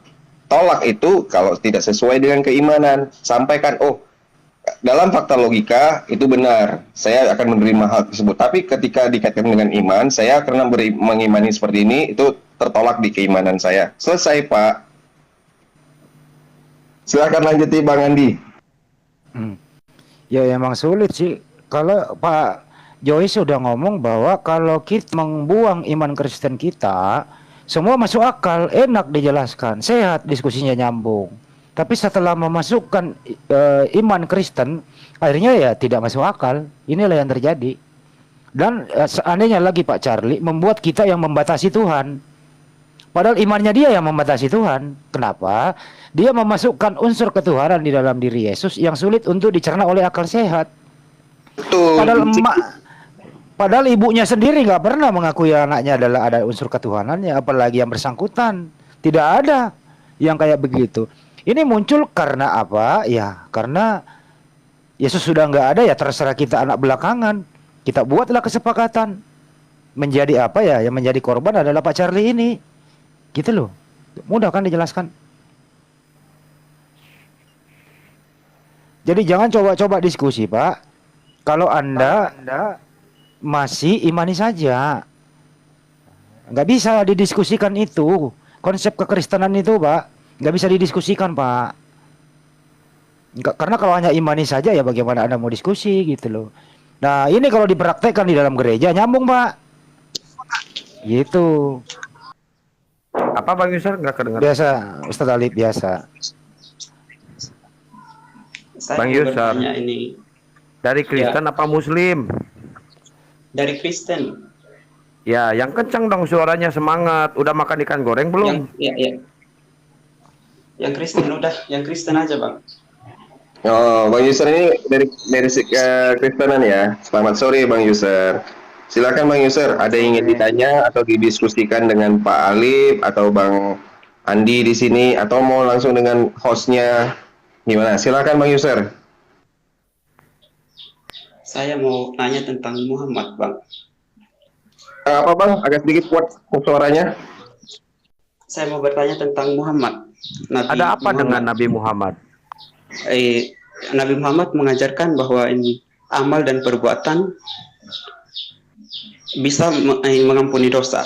S7: Tolak itu kalau tidak sesuai dengan keimanan. Sampaikan, dalam fakta logika itu benar. Saya akan menerima hal tersebut. Tapi ketika dikaitkan dengan iman, saya karena mengimani seperti ini, itu tertolak di keimanan saya. Selesai, Pak. Silakan lanjuti, Bang Andi.
S5: Ya emang sulit sih. Kalau Pak Joyce sudah ngomong bahwa kalau kita membuang iman Kristen kita, semua masuk akal, enak dijelaskan, sehat, diskusinya nyambung. Tapi setelah memasukkan iman Kristen, akhirnya ya tidak masuk akal. Inilah yang terjadi. Dan seandainya lagi Pak Charlie membuat kita yang membatasi Tuhan. Padahal imannya dia yang membatasi Tuhan. Kenapa? Dia memasukkan unsur ketuhanan di dalam diri Yesus yang sulit untuk dicerna oleh akal sehat.
S7: Betul.
S5: Padahal ibunya sendiri nggak pernah mengakui anaknya adalah ada unsur ketuhanannya, apalagi yang bersangkutan. Tidak ada yang kayak begitu. Ini muncul karena apa? Ya karena Yesus sudah nggak ada, ya terserah kita anak belakangan. Kita buatlah kesepakatan. Menjadi apa ya? Yang menjadi korban adalah Pak Charlie ini. Gitu loh. Mudah kan dijelaskan? Jadi jangan coba-coba diskusi, Pak. Kalau Anda masih imani saja. Nggak bisa didiskusikan itu. Konsep kekristenan itu, Pak. Nggak bisa didiskusikan, Pak. Karena kalau hanya imani saja ya bagaimana Anda mau diskusi gitu loh. Nah ini kalau dipraktekkan di dalam gereja nyambung, Pak. Gitu.
S2: Apa Bang Yusar nggak kedengar?
S5: Biasa, Ustaz Alif biasa.
S1: Saya
S2: Bang
S1: mau
S2: Yusar.
S1: bertanya ini
S2: Dari Kristen apa Muslim?
S1: dari Kristen.
S2: Ya, yang kencang dong suaranya, semangat. Udah makan ikan goreng belum?
S1: Yang Kristen udah, yang Kristen aja Bang.
S7: Oh, Bang User ini dari Kristenan ya. Selamat sore Bang User. Silakan Bang User, ada yang ingin ditanya atau didiskusikan dengan Pak Alif atau Bang Andi di sini atau mau langsung dengan hostnya? Gimana? Silakan Bang User.
S1: Saya mau nanya tentang Muhammad Bang.
S7: Apa Bang? Agak sedikit kuat suaranya.
S1: Saya mau bertanya tentang Muhammad.
S2: Ada apa dengan Nabi Muhammad?
S1: Nabi Muhammad mengajarkan bahwa ini amal dan perbuatan bisa mengampuni dosa.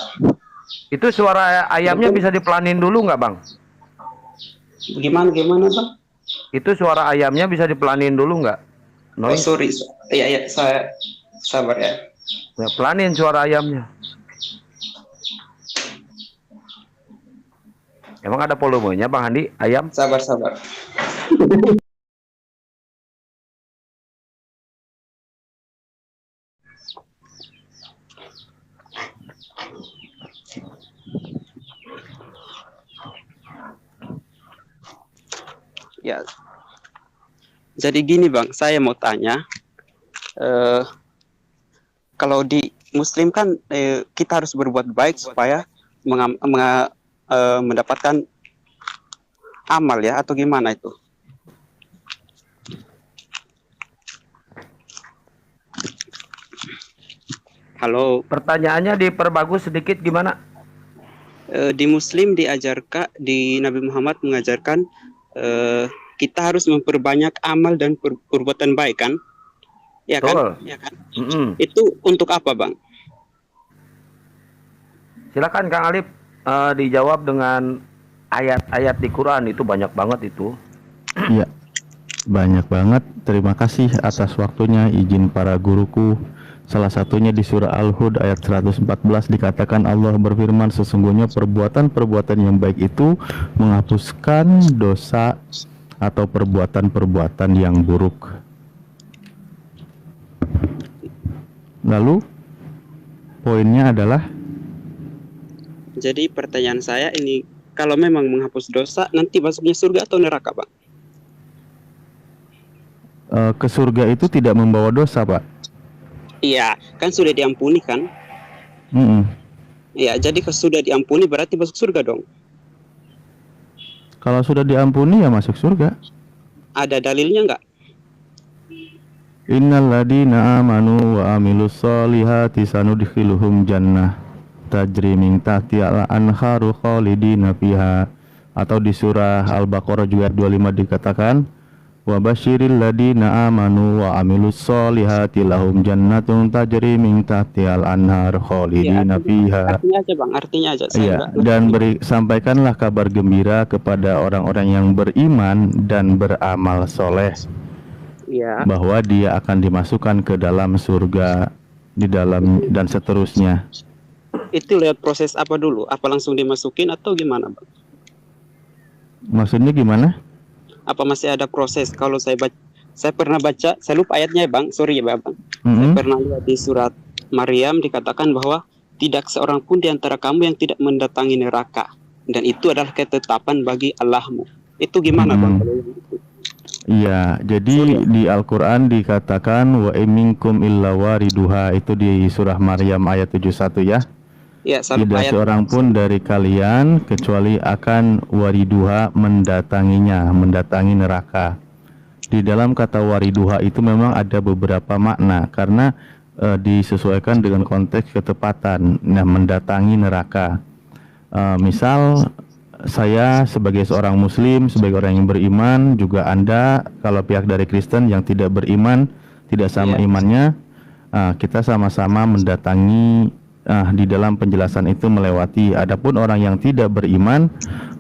S2: Itu suara ayamnya bisa dipelanin dulu nggak Bang?
S1: Gimana Bang?
S2: Itu suara ayamnya bisa dipelanin dulu nggak?
S1: Oh sorry, iya saya sabar ya.
S2: Ya, pelanin suara ayamnya. Emang ada volumenya Bang Andi, ayam?
S1: Sabar. Ya. Jadi gini Bang, saya mau tanya, kalau di Muslim kan kita harus berbuat baik supaya mendapatkan amal ya, atau gimana itu? Halo.
S2: Pertanyaannya diperbagus sedikit gimana?
S1: Di Muslim diajarkan, di Nabi Muhammad mengajarkan kita harus memperbanyak amal dan perbuatan baik kan? Ya kan? Ya kan? Itu untuk apa Bang?
S2: Silakan Kang Alif dijawab dengan ayat-ayat di Quran, itu banyak banget itu.
S4: Iya, banyak banget. Terima kasih atas waktunya. Izin para guruku. Salah satunya di surah Al-Hud ayat 114 dikatakan Allah berfirman, sesungguhnya perbuatan-perbuatan yang baik itu menghapuskan dosa atau perbuatan-perbuatan yang buruk. Lalu poinnya adalah,
S1: jadi pertanyaan saya ini, kalau memang menghapus dosa nanti masuknya surga atau neraka Bang?
S4: ke surga itu tidak membawa dosa, Pak.
S1: Iya, kan sudah diampuni kan? Iya, jadi kalau sudah diampuni berarti masuk surga dong.
S4: Kalau sudah diampuni ya masuk surga.
S1: Ada dalilnya nggak?
S4: Innal ladina amanu wa amilus solihati sanudkhiluhum jannah tajri min tahtiha al-anharu khalidina fiha. Atau di surah Al-Baqarah juga 25 dikatakan, wa basyiril ladina amanu wa amilus solihati lahum jannatun tajri min tahtiha al-anhar khalidina fiha.
S1: Artinya aja Bang, artinya aja.
S4: Iya, dan sampaikanlah kabar gembira kepada orang-orang yang beriman dan beramal soleh.
S1: Iya.
S4: Bahwa dia akan dimasukkan ke dalam surga, di dalam dan seterusnya.
S1: Itu lihat proses apa dulu? Apa langsung dimasukin atau gimana Bang?
S4: Maksudnya gimana?
S1: Apa masih ada proses? Kalau saya pernah baca, saya lupa ayatnya Bang, sorry ya Bang. Saya pernah lihat di surat Maryam dikatakan bahwa tidak seorang pun di antara kamu yang tidak mendatangi neraka, dan itu adalah ketetapan bagi Allahmu. Itu gimana Bang?
S4: Iya, jadi di Al-Quran dikatakan wa minkum illa wariduha, itu di surah Maryam ayat 71 ya.
S1: Ya,
S4: tidak seorang pun dari kalian kecuali akan wariduha, mendatanginya, mendatangi neraka. Di dalam kata wariduha itu memang ada beberapa makna, karena disesuaikan dengan konteks ketepatan. Nah, mendatangi neraka. Misal saya sebagai seorang muslim, sebagai orang yang beriman, juga Anda kalau pihak dari Kristen yang tidak beriman, tidak sama imannya, kita sama-sama mendatangi di dalam penjelasan itu melewati. Adapun orang yang tidak beriman,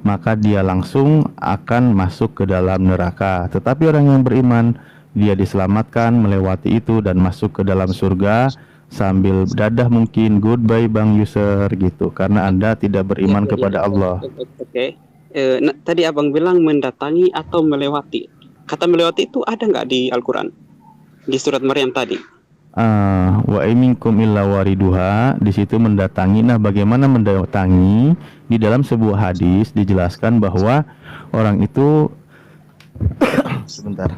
S4: maka dia langsung akan masuk ke dalam neraka. Tetapi orang yang beriman, dia diselamatkan melewati itu dan masuk ke dalam surga sambil dadah mungkin goodbye Bang User gitu, karena Anda tidak beriman kepada Allah.
S1: Oke. Tadi abang bilang mendatangi atau melewati. Kata melewati itu ada nggak di Al-Quran? Di surat Maryam tadi.
S4: Wa minkum illa wariduha, di situ mendatangi. Nah, bagaimana mendatangi? Di dalam sebuah hadis dijelaskan bahwa orang itu sebentar.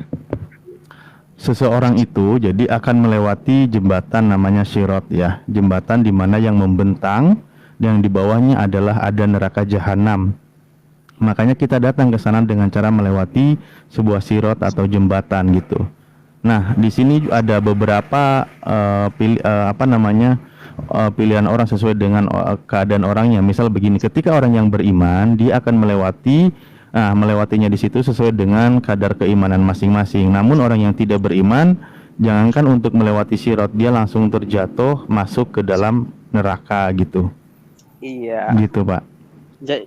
S4: Seseorang itu jadi akan melewati jembatan namanya Sirat ya, jembatan di mana yang membentang, yang di bawahnya adalah ada neraka jahanam. Makanya kita datang ke sana dengan cara melewati sebuah sirat atau jembatan gitu. Nah, di sini ada beberapa pilihan orang sesuai dengan keadaan orangnya. Misal begini, ketika orang yang beriman dia akan melewatinya di situ sesuai dengan kadar keimanan masing-masing. Namun orang yang tidak beriman, jangankan untuk melewati sirat, dia langsung terjatuh masuk ke dalam neraka gitu.
S1: Iya.
S4: Gitu, Pak.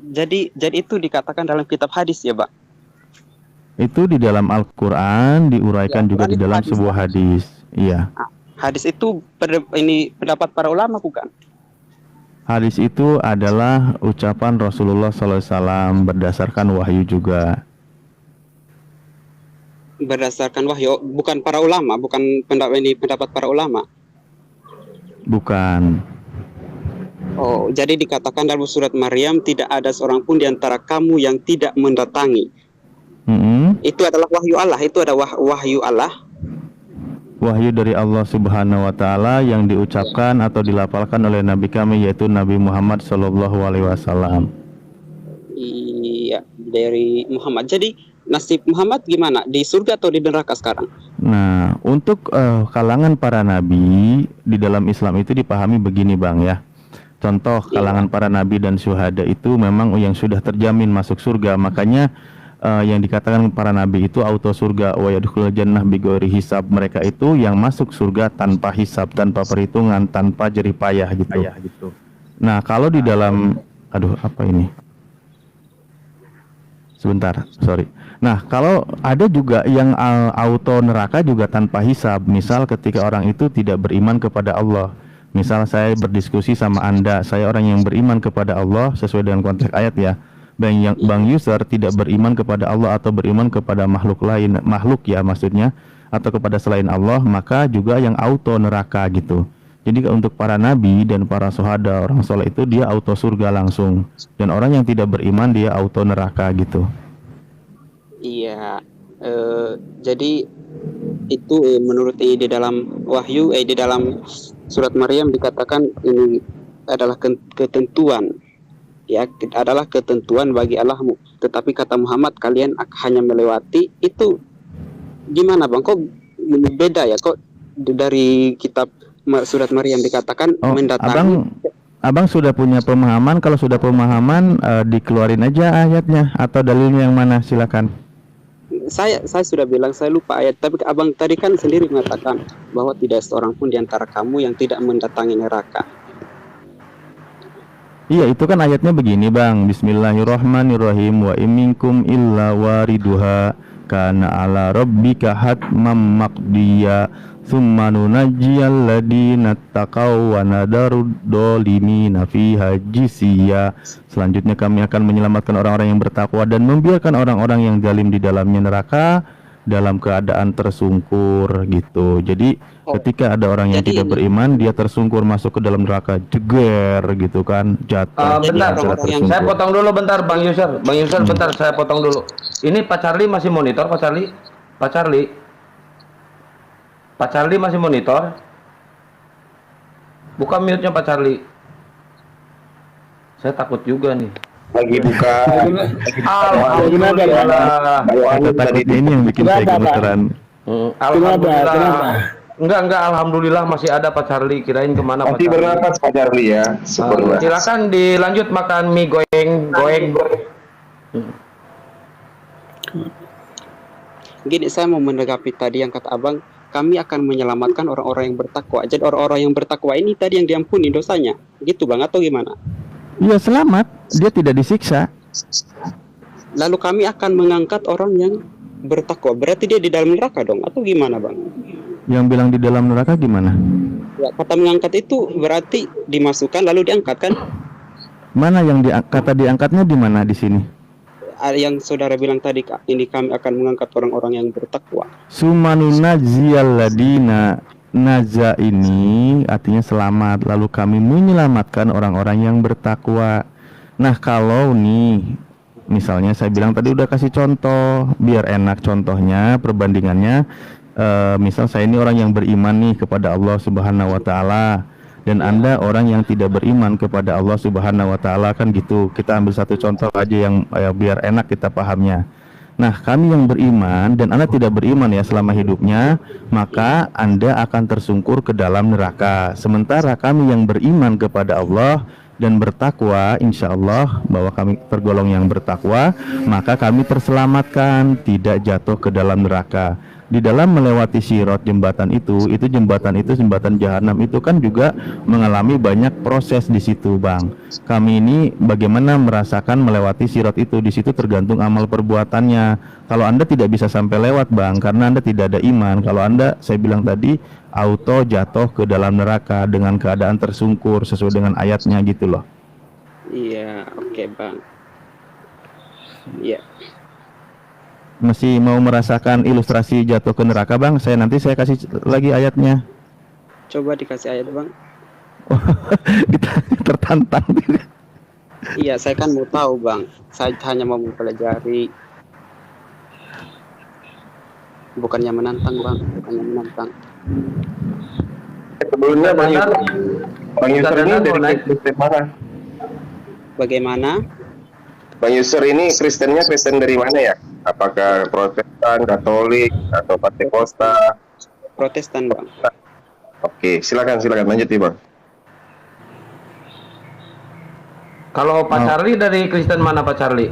S1: Jadi itu dikatakan dalam kitab hadis ya, Pak?
S4: Itu di dalam Al-Quran diuraikan juga di dalam sebuah hadis. Iya.
S1: Hadis itu pendapat para ulama bukan?
S4: Hadis itu adalah ucapan Rasulullah SAW berdasarkan wahyu juga.
S1: Berdasarkan wahyu, bukan para ulama, bukan pendapat para ulama.
S4: Bukan.
S1: Oh, jadi dikatakan dalam surat Maryam tidak ada seorang pun di antara kamu yang tidak mendatangi. Itu adalah wahyu Allah, itu ada wahyu Allah.
S4: Wahyu dari Allah Subhanahu wa Ta'ala yang diucapkan atau dilafalkan oleh Nabi kami, yaitu Nabi Muhammad SAW.
S1: Iya, dari Muhammad. Jadi nasib Muhammad gimana? Di surga atau di neraka sekarang?
S4: Nah, untuk kalangan para nabi di dalam Islam itu dipahami begini Bang ya. Contoh, kalangan para nabi dan syuhada itu memang yang sudah terjamin masuk surga. Makanya yang dikatakan para nabi itu auto surga, wa yadkhulul jannah bighairi hisab. Mereka itu yang masuk surga tanpa hisab, tanpa perhitungan, tanpa jerih payah gitu. Nah, kalau di dalam sebentar, sorry. Nah, kalau ada juga yang auto neraka juga tanpa hisab. Misal ketika orang itu tidak beriman kepada Allah. Misal saya berdiskusi sama Anda, saya orang yang beriman kepada Allah sesuai dengan konteks ayat ya. Bang User tidak beriman kepada Allah atau beriman kepada makhluk lain, makhluk ya maksudnya, atau kepada selain Allah, maka juga yang auto neraka gitu. Jadi untuk para nabi dan para syuhada, orang soleh itu dia auto surga langsung, dan orang yang tidak beriman dia auto neraka gitu.
S1: Iya, jadi itu menurut di dalam wahyu, di dalam surat Maryam dikatakan ini adalah ketentuan. Ya, adalah ketentuan bagi Allahmu. Tetapi kata Muhammad, kalian hanya melewati. Itu gimana Bang? Kok beda ya? Kok dari kitab surat Maryam dikatakan mendatangi? Abang sudah punya pemahaman. Kalau sudah pemahaman, dikeluarin aja ayatnya atau dalilnya yang mana? Silakan. Saya sudah bilang saya lupa ayat. Tapi abang tadi kan sendiri mengatakan bahwa tidak seorang pun di antara kamu yang tidak mendatangi neraka. Iya, itu kan ayatnya begini Bang. Bismillahirrahmanirrahim. Wa minkum illa wariduha kana ala rabbika hatmam maqdiya tsumma nunajjiyal ladina taqaw wa nadarud dolimina fiha jisiya. Selanjutnya kami akan menyelamatkan orang-orang yang bertakwa dan membiarkan orang-orang yang zalim di dalamnya neraka dalam keadaan tersungkur gitu. Jadi ketika ada orang yang tidak beriman, dia tersungkur masuk ke dalam neraka, jeger gitu kan, jatuh.
S2: Bentar, saya potong dulu bentar Bang Yusuf. Bang Yusuf bentar, saya potong dulu. Ini Pak Charlie masih monitor, Pak Charlie? Pak Charlie masih monitor? Buka mute-nya Pak Charlie. Saya takut juga nih.
S7: Lagi buka.
S2: Alhamdulillah.
S4: Takut ini yang bikin saya gemeteran.
S2: Alhamdulillah. Enggak, alhamdulillah masih ada Pak Charlie. Kirain kemana Pak
S7: Masih
S2: Charlie?
S7: bernapas Pak Charlie ya. Syukurlah.
S2: Silakan dilanjut makan mie goeng.
S1: Gini, saya mau menanggapi tadi yang kata abang, kami akan menyelamatkan orang-orang yang bertakwa. Jadi orang-orang yang bertakwa ini tadi yang diampuni dosanya, gitu bang, atau gimana?
S4: Ya selamat, dia tidak disiksa.
S1: Lalu kami akan mengangkat orang yang bertakwa, berarti dia di dalam neraka dong, atau gimana bang?
S4: Yang bilang di dalam neraka gimana?
S1: Ya, kata mengangkat itu berarti dimasukkan lalu diangkat kan?
S4: Mana yang kata diangkatnya di mana di sini?
S1: Yang saudara bilang tadi, ini kami akan mengangkat orang-orang yang bertakwa.
S4: Sumanuna ziyaladina, naza ini artinya selamat, lalu kami menyelamatkan orang-orang yang bertakwa. Nah kalau nih misalnya saya bilang tadi udah kasih contoh biar enak contohnya perbandingannya. Misal saya ini orang yang beriman nih kepada Allah Subhanahu wa taala dan Anda orang yang tidak beriman kepada Allah Subhanahu wa taala, kan gitu. Kita ambil satu contoh aja yang biar enak kita pahamnya. Nah, kami yang beriman dan Anda tidak beriman ya selama hidupnya, maka Anda akan tersungkur ke dalam neraka. Sementara kami yang beriman kepada Allah dan bertakwa, insya Allah bahwa kami tergolong yang bertakwa, maka kami terselamatkan, tidak jatuh ke dalam neraka. Di dalam melewati sirat jembatan itu jembatan jahanam itu kan juga mengalami banyak proses di situ, Bang. Kami ini bagaimana merasakan melewati sirat itu, di situ tergantung amal perbuatannya. Kalau Anda tidak bisa sampai lewat, Bang, karena Anda tidak ada iman. Kalau Anda, saya bilang tadi, auto jatuh ke dalam neraka dengan keadaan tersungkur sesuai dengan ayatnya gitu loh.
S1: Iya, oke bang. Iya.
S4: Masih mau merasakan ilustrasi jatuh ke neraka, Bang? Nanti saya kasih lagi ayatnya.
S1: Coba dikasih ayat bang.
S4: Tertantang.
S1: Iya, saya kan mau tahu bang. Saya hanya mau mempelajari. Bukannya menantang bang, bukannya menantang.
S7: Sebelumnya Bang Yusuf ini dari Kristen mana?
S1: Bagaimana?
S7: Bang Yusuf ini Kristen dari mana ya? Apakah Protestan, Katolik, atau Pentakosta?
S1: Protestan bang.
S7: Oke, silakan lanjut ya Bang.
S2: Kalau Pak Charlie dari Kristen mana Pak Charlie?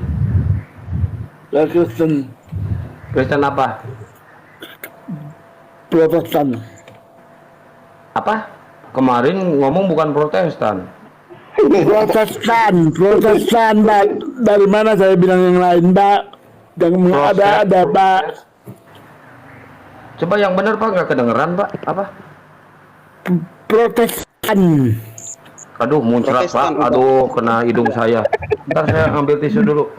S6: Ya Kristen
S2: Kristen apa?
S6: Protestan.
S2: Apa? Kemarin ngomong bukan Protestan.
S6: Protestan, Pak. Dari mana saya bilang yang lain, Pak? Yang ada, Pak.
S2: Coba yang benar Pak, nggak kedengeran Pak. Apa?
S6: Protestan.
S2: Aduh, muncrat Pak. Aduh, kena hidung saya. Ntar saya ambil tisu dulu.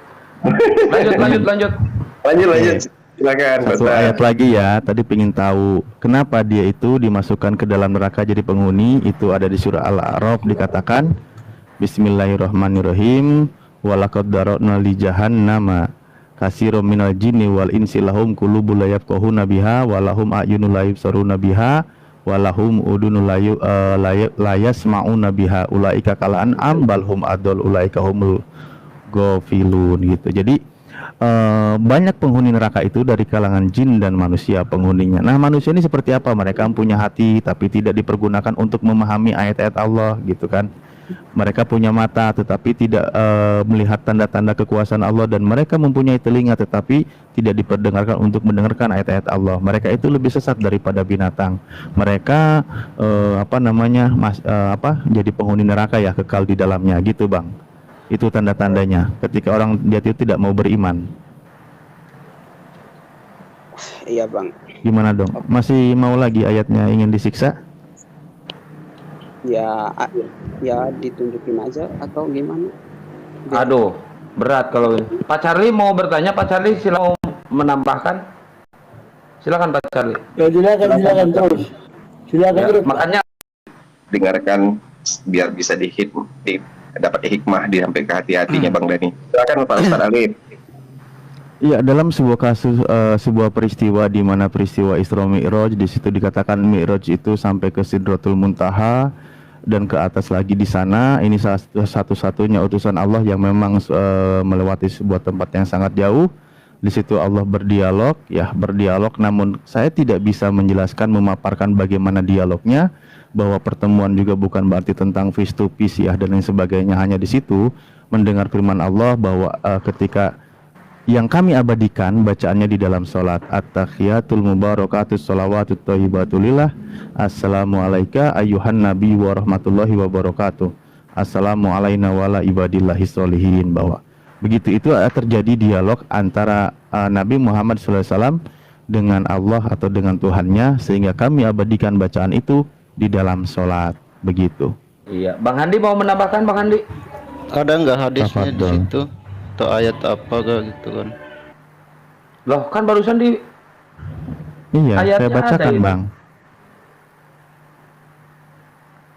S2: Lanjut.
S7: Silakan.
S4: Satu ayat lagi ya. Tadi pengen tahu kenapa dia itu dimasukkan ke dalam neraka jadi penghuni. Itu ada di surah Al-A'raf, dikatakan Bismillahirrahmanirrahim. Walaqad dara'na li jahannama katsirum minal jinni wal insi lahum qulubun la yafqahuna biha wa lahum a'yunun la yubsiruna biha wa lahum udunun la yasma'una biha ulaika kal an'am bal hum adall ulaika humul ghafilun gitu. Jadi banyak penghuni neraka itu dari kalangan jin dan manusia penghuninya. Nah, manusia ini seperti apa? Mereka punya hati tapi tidak dipergunakan untuk memahami ayat-ayat Allah gitu kan. Mereka punya mata tetapi tidak melihat tanda-tanda kekuasaan Allah, dan mereka mempunyai telinga tetapi tidak diperdengarkan untuk mendengarkan ayat-ayat Allah. Mereka itu lebih sesat daripada binatang. Mereka jadi penghuni neraka ya, kekal di dalamnya gitu, Bang. Itu tanda-tandanya ketika orang dia itu tidak mau beriman.
S1: Iya bang.
S4: Gimana dong? Masih mau lagi ayatnya ingin disiksa?
S1: Ya ditunjukin aja atau gimana?
S2: Aduh, berat kalau Pak Charlie mau bertanya. Pak Charlie silakan menambahkan. Silakan Pak Charlie.
S6: Ya silakan terus. Silakan
S2: Ya,
S6: terus.
S2: makanya
S7: Dengarkan biar bisa dapat hikmah sampai ke hati-hatinya Bang Dani. Silakan Pak Ustaz Alif.
S4: Iya, dalam sebuah kasus sebuah peristiwa di mana peristiwa Isra Mi'raj, di situ dikatakan Mi'raj itu sampai ke Sidratul Muntaha dan ke atas lagi di sana. Ini satu-satunya utusan Allah yang memang melewati sebuah tempat yang sangat jauh. Di situ Allah berdialog, namun saya tidak bisa menjelaskan, memaparkan bagaimana dialognya, bahwa pertemuan juga bukan berarti tentang face to face ya dan lain sebagainya. Hanya di situ mendengar firman Allah bahwa ketika yang kami abadikan bacaannya di dalam sholat, at-tahiyatul mubarakatus sholawatut thayyibatulillah, assalamu alayka ayyuhan nabi wa rahmatullahi wa barakatuh, assalamu alayna wa ala ibadillahi sholihin, bahwa begitu itu terjadi dialog antara Nabi Muhammad SAW dengan Allah atau dengan Tuhannya, sehingga kami abadikan bacaan itu di dalam sholat. Begitu.
S2: Iya, Bang Handi mau menambahkan, Bang Handi?
S3: Ada nggak hadisnya di
S4: Tafadhol.
S3: situ atau ayat apa kayak gitu kan?
S2: Loh, kan barusan di
S4: Iya, saya
S2: ayatnya
S4: bacakan
S2: ada ini.
S4: Bang.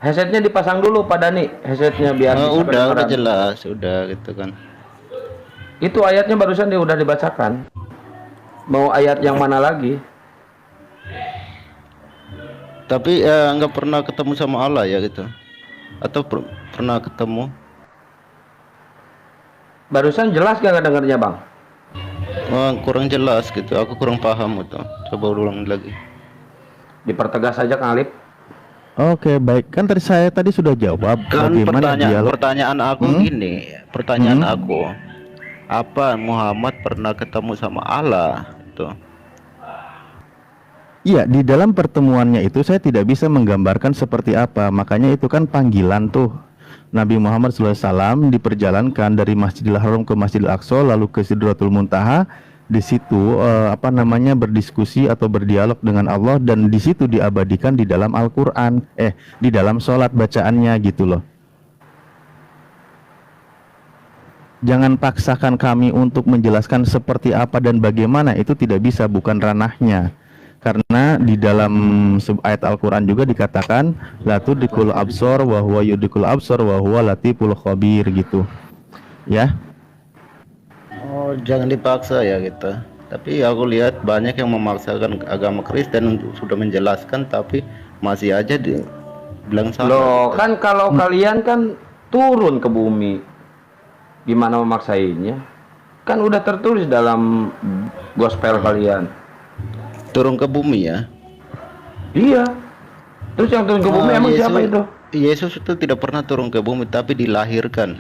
S2: Headsetnya dipasang dulu Pak Dani, headsetnya biar bisa
S3: Udah
S2: kedengaran.
S3: jelas, udah gitu kan.
S2: Itu ayatnya barusan dia udah dibacakan. Mau ayat yang mana lagi?
S3: Tapi nggak pernah ketemu sama Allah ya gitu? Atau pernah ketemu?
S2: Barusan jelas gak dengarnya, Bang?
S3: Kurang jelas gitu, aku kurang paham itu. Coba ulang lagi.
S2: Dipertegas saja Kang Alip.
S4: Oke, baik. Kan saya tadi sudah jawab
S3: Kan
S4: bagaimana dialog.
S3: pertanyaan aku gini, pertanyaan aku, apa Muhammad pernah ketemu sama Allah? Itu.
S4: Iya, di dalam pertemuannya itu saya tidak bisa menggambarkan seperti apa. Makanya itu kan panggilan tuh. Nabi Muhammad SAW diperjalankan dari Masjidil Haram ke Masjidil Aqsa, lalu ke Sidratul Muntaha. Di situ berdiskusi atau berdialog dengan Allah, dan di situ diabadikan di dalam Al-Qur'an, di dalam sholat bacaannya gitu loh. Jangan paksakan kami untuk menjelaskan seperti apa dan bagaimana, itu tidak bisa, bukan ranahnya. Karena di dalam ayat Al-Quran juga dikatakan la tudrikul absor wa huwa yudrikul absor wa huwa latiful khabir gitu. Ya.
S3: Oh, jangan dipaksa ya gitu. Tapi aku lihat banyak yang memaksakan agama Kristen untuk sudah menjelaskan, tapi masih aja bilang salah.
S2: Loh,
S3: gitu.
S2: kan kalau kalian kan turun ke bumi, gimana memaksainnya? Kan udah tertulis dalam gospel kalian.
S3: Turun ke bumi ya.
S2: Iya. Terus yang turun ke bumi emang siapa itu?
S3: Yesus itu tidak pernah turun ke bumi, tapi dilahirkan.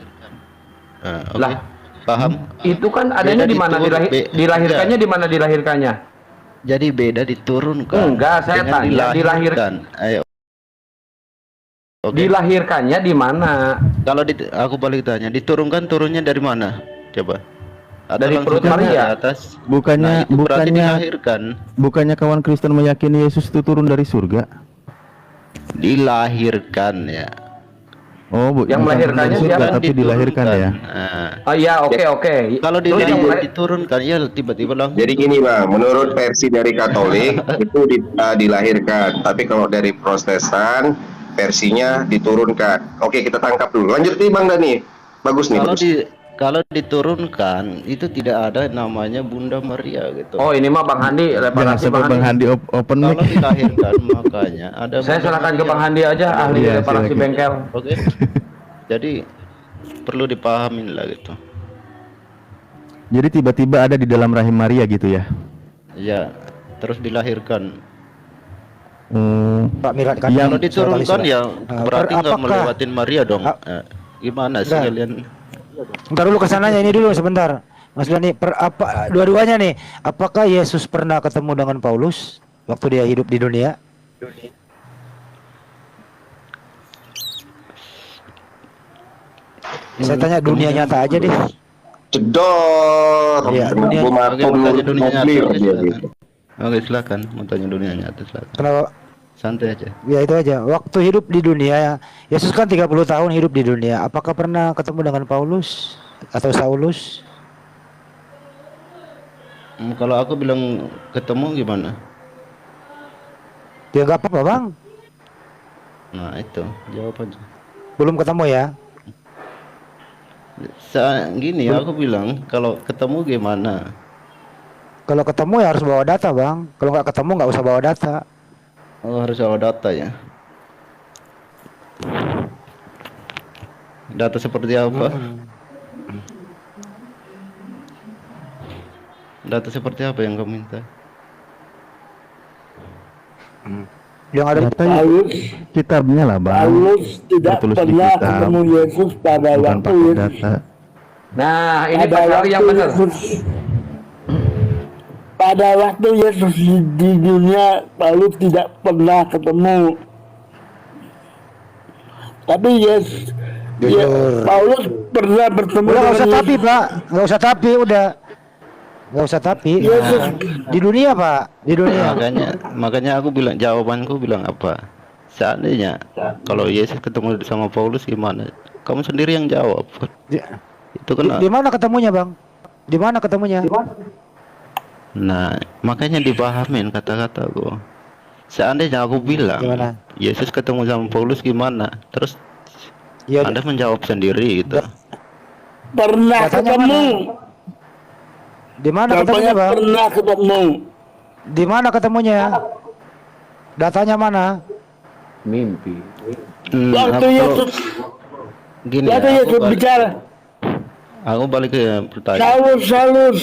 S3: Oke.
S2: Lah,
S3: Paham?
S2: itu kan adanya di mana dilahirkannya, di mana dilahirkannya?
S3: Jadi beda diturunkan.
S2: Enggak, saya
S3: dengan
S2: tanya
S3: dilahirkan. Ayo. Oke.
S2: Dilahirkannya di mana?
S3: Kalau aku balik tanya, diturunkan turunnya dari mana? Coba. Atau
S2: Dari
S3: langsung
S2: perut Maria?
S3: dari atas?
S4: Bukannya
S3: Itu berarti
S4: bukannya
S3: dilahirkan.
S4: bukannya kawan Kristen meyakini Yesus itu turun dari surga?
S3: Dilahirkan ya.
S4: Oh,
S2: Yang
S4: bukan
S2: melahirkannya
S4: turun dari surga,
S2: siapa?
S4: tapi dilahirkan ya.
S3: Nah,
S2: Oh iya, oke.
S3: kalau
S2: Terus yang
S3: diturunkan ya tiba-tiba langsung.
S7: Jadi gini Bang, menurut versi dari Katolik itu dilahirkan, tapi kalau dari Protestan versinya diturunkan. Oke, kita tangkap dulu. Lanjut nih Bang Dani. Bagus nih. Bagus.
S3: Kalau diturunkan itu tidak ada namanya Bunda Maria gitu.
S2: Oh, ini mah Bang Handi,
S4: Jangan
S2: reparasi
S4: sampai Bang Handi open mic.
S3: Kalau dilahirkan makanya ada.
S2: Saya
S3: Bunda
S2: serahkan ke
S3: Maria.
S2: Bang Handi aja, ahli
S4: Iya,
S2: reparasi
S4: silakan.
S2: bengkel.
S3: Oke. Jadi perlu dipahamin lah gitu.
S4: Jadi tiba-tiba ada di dalam rahim Maria gitu ya.
S3: Ya, terus dilahirkan.
S5: Pak Mirat kan
S3: Kalau diturunkan ya berarti nggak
S5: apakah-
S3: melewatin Maria dong. Gimana sih
S5: Enggak.
S3: kalian?
S5: Ntar dulu kesananya ini dulu sebentar. Mas Dani, dua-duanya nih, apakah Yesus pernah ketemu dengan Paulus waktu dia hidup di dunia? Saya tanya dunia nyata aja deh.
S7: Jedor.
S5: Iya, dunia-
S7: Bom
S3: Oke,
S7: atom
S3: mau tanya dunia nyata.
S7: nuklir
S3: Oke,
S7: dia
S3: silakan.
S7: gitu.
S3: Oke, silakan. Mau tanya dunia nyata, silakan.
S5: Kenapa?
S3: Santai aja.
S5: Ya itu aja. Waktu hidup di dunia, Yesus kan 30 tahun hidup di dunia. Apakah pernah ketemu dengan Paulus atau Saulus?
S3: Kalau aku bilang ketemu gimana?
S5: Ya nggak apa-apa bang.
S3: Nah, itu jawab aja.
S5: Belum ketemu ya?
S3: Gini aku bilang kalau ketemu gimana?
S5: Kalau ketemu ya harus bawa data bang. Kalau nggak ketemu nggak usah bawa data.
S3: Oh, harus ada data ya. Data seperti apa? Data seperti apa yang kau minta?
S5: Yang ada
S4: Data
S6: Paulus
S4: kitabnya lah bang,
S6: Paulus tidak
S4: tertulis di
S6: pernah
S4: kitab,
S6: ketemu Yesus pada
S4: bukan
S6: waktu
S4: pakai
S6: Yesus
S4: data.
S2: Nah, ini
S6: pada
S2: Pak Charlie yang
S6: waktu
S2: benar.
S6: pada waktu Yesus di dunia, Paulus tidak pernah ketemu. Tapi Paulus pernah bertemu
S5: udah nggak
S6: dengan
S5: usah
S6: Yesus.
S5: tapi pak, nggak usah tapi udah, nggak usah tapi.
S6: Yesus
S5: Di dunia pak, di dunia.
S3: Makanya aku bilang, jawabanku bilang apa? Seandainya kalau Yesus ketemu sama Paulus gimana? Kamu sendiri yang jawab.
S5: Di,
S3: Itu kan.
S5: di mana ketemunya bang? Di mana ketemunya?
S3: Nah, makanya dipahamin kata-kataku. Seandainya aku bilang
S5: Gimana?
S3: Yesus ketemu sama Paulus gimana? Terus
S5: Ya,
S3: Anda menjawab sendiri gitu.
S6: pernah
S5: Katanya
S6: ketemu.
S5: di mana
S6: Katanya
S5: ketemunya bang?
S6: pernah ketemu.
S5: Di mana ketemunya? Datanya mana?
S2: Mimpi.
S6: Waktu
S3: Kalau
S6: Yesus,
S3: gini
S6: waktu
S3: ya,
S6: Yesus bicara,
S3: aku balik ke pertanyaan.
S6: Saulus,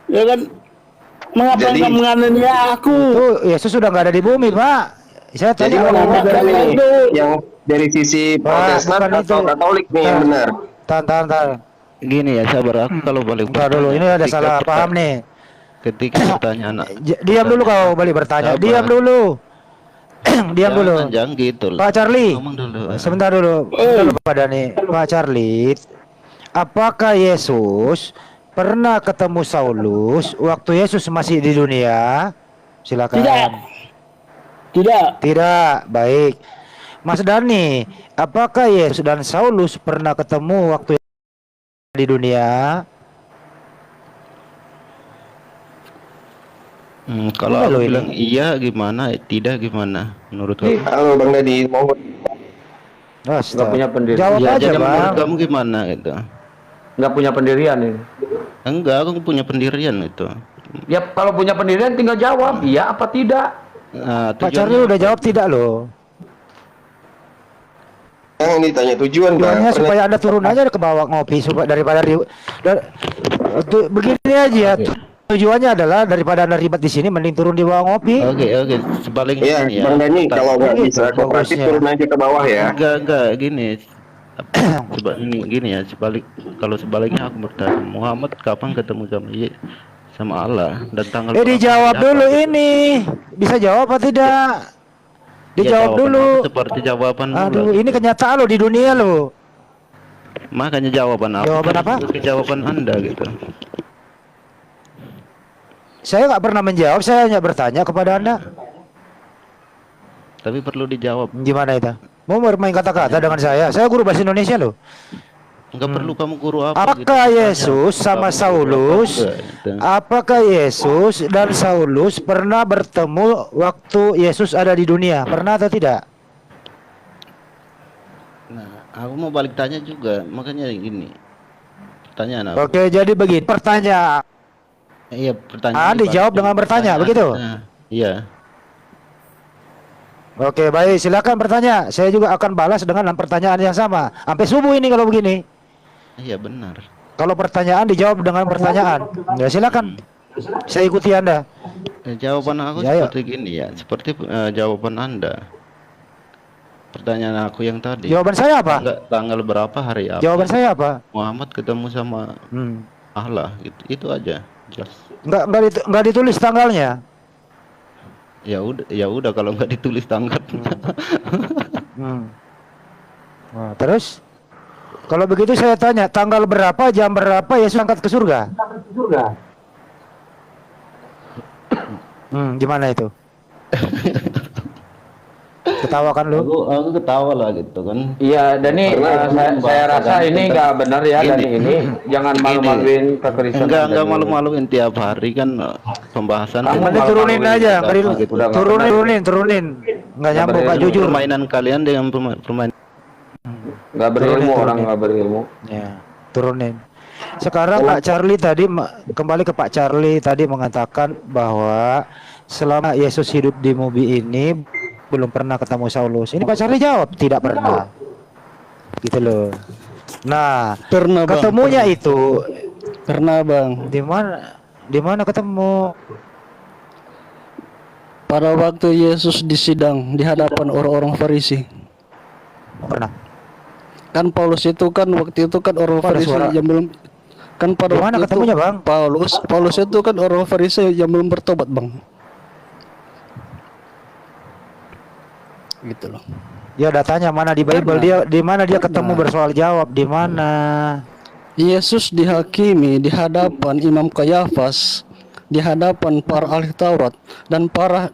S6: ya kan? Mengapa
S7: Jadi-
S6: engkau menganiaya aku?
S5: Tuh Yesus sudah nggak ada di bumi pak. Saya
S7: Jadi
S5: tanya
S7: mau
S5: orang
S7: dari
S6: Bukan itu.
S7: yang dari sisi
S5: Pak,
S7: Protestan
S5: bukan
S7: atau
S5: itu.
S7: Katolik nih yang benar.
S5: Tar.
S3: Gini ya, sabar, aku kalau balik
S5: Entar dulu, ini ada salah paham nih.
S3: Ketika pertanyaan
S5: Diam dulu kau balik bertanya.
S3: Sabar.
S5: Diam dulu. Diam dulu.
S3: jangan gitu loh.
S5: Pak Charlie.
S3: Ngomong dulu.
S5: Sebentar dulu. Sebentar dulu pada nih. Pak Charlie. Apakah Yesus pernah ketemu Saulus waktu Yesus masih di dunia? Silakan.
S6: Tidak.
S5: Tidak. Baik. Mas Dani, apakah Yesus dan Saulus pernah ketemu waktu di dunia?
S3: Kalau
S5: Udah
S3: aku
S5: loh ini.
S3: bilang iya gimana, tidak gimana menurut kamu?
S7: Halo Bang Dadi, mau
S2: Nggak punya pendirian.
S5: Jawab
S3: Ya,
S5: aja
S3: jadi menurut
S5: bang.
S3: kamu gimana gitu?
S2: Nggak punya pendirian ini.
S3: Enggak, aku punya pendirian itu.
S2: Ya kalau punya pendirian tinggal jawab iya apa tidak.
S3: Nah,
S5: Pak Charlie udah jawab tidak loh.
S7: yang ditanya tujuan Bang.
S5: Tujuannya supaya Anda turun aja ke bawah ngopi supaya daripada begini aja. Tujuannya adalah daripada Anda ribet di sini mending turun di bawah ngopi.
S3: Oke, sebaliknya
S7: Iya,
S3: gini ya.
S7: Bang Dani kalau nggak
S5: Gitu,
S7: bisa kooperatif
S5: bagusnya.
S7: turun aja ke bawah ya.
S3: Enggak, gini. Gini ya, kalau sebaliknya aku bertanya, Muhammad kapan ketemu sama Allah dan tanggal berapa
S5: Dijawab
S3: hari
S5: dulu
S3: apa?
S5: ini. Bisa jawab apa tidak?
S3: Ya,
S5: Dijawab
S3: jawaban
S5: dulu.
S3: aku seperti jawaban
S5: Aduh,
S3: mula.
S5: ini kenyataan lo di dunia lo.
S3: Makanya jawaban aku
S5: Jawaban apa?
S3: seperti jawaban Anda gitu.
S5: Saya nggak pernah menjawab, saya hanya bertanya kepada Anda.
S3: Tapi perlu dijawab.
S5: Gimana itu? Mau bermain kata-kata dengan saya? Saya guru bahasa Indonesia loh.
S3: Enggak perlu kamu guru apa
S5: Apakah
S3: gitu.
S5: Yesus sama
S3: Kamu
S5: Saulus?
S3: guru apa enggak, gitu.
S5: Apakah Yesus dan Saulus pernah bertemu waktu Yesus ada di dunia? Pernah atau tidak?
S3: Nah, aku mau balik tanya juga, makanya gini. Pertanyaan apa?
S5: Oke, jadi begini. Pertanyaan.
S3: Iya, pertanyaan.
S5: Dijawab dengan bertanya, begitu?
S3: Iya.
S5: Oke, baik. Silakan bertanya. Saya juga akan balas dengan pertanyaan yang sama. Sampai subuh ini kalau begini.
S3: Iya, benar.
S5: Kalau pertanyaan dijawab dengan pertanyaan. Ya silakan. Saya ikuti Anda.
S3: Jawaban aku
S5: Ya, ya.
S3: seperti gini ya, seperti jawaban Anda. Pertanyaan aku yang tadi.
S5: Jawaban saya apa?
S3: Tanggal berapa, hari apa?
S5: Jawaban saya apa?
S3: Muhammad ketemu sama
S5: Hmm.
S3: Allah gitu. Itu aja. Jelas.
S5: Nggak ditulis tanggalnya.
S3: Ya udah kalau nggak ditulis tanggal.
S5: Hmm. Nah, terus kalau begitu saya tanya, tanggal berapa, jam berapa Yesus angkat ke surga? Gimana itu? Ketawakan lu?
S3: Aku ketawa lah gitu kan.
S2: Iya, Dani, saya rasa ini nggak benar ya,
S3: Gini.
S2: Dani ini jangan malu-maluin kekristenan.
S3: Enggak
S2: Dani.
S3: malu-maluin tiap hari kan pembahasan.
S2: Kamu
S5: Mending turunin
S2: malu-maluin
S5: aja,
S2: kita,
S5: nggak
S2: gitu. Udah nggak
S5: turunin. Nggak nyambung Pak, jujur.
S3: Permainan kalian dengan permainan.
S2: Nggak berilmu,
S5: Turunin.
S2: orang nggak berilmu.
S5: Ya, turunin. Sekarang Pak Charlie tadi kembali ke Pak Charlie tadi mengatakan bahwa selama Yesus hidup di bumi ini belum pernah ketemu Saulus. Ini Pak Charlie jawab tidak pernah. Gitu loh. Nah,
S1: Pernah, Bang.
S5: ketemunya itu
S8: Pernah bang.
S5: Di mana? Di mana ketemu?
S8: Pada waktu Yesus disidang di hadapan orang-orang Farisi.
S5: Pernah.
S8: Kan Paulus itu kan waktu itu kan orang
S5: Pada
S8: Farisi
S5: suara.
S8: yang belum kan pada
S5: Di mana
S8: waktu itu
S5: ketemunya, Bang?
S8: Paulus itu kan orang Farisi yang belum bertobat bang. Gitu loh.
S5: Ya datanya mana di Bible,
S8: Pernah.
S5: dia di mana dia ketemu
S8: Pernah.
S5: bersoal jawab, di mana?
S8: Yesus dihakimi di hadapan Imam Kayafas, di hadapan para ahli Taurat, dan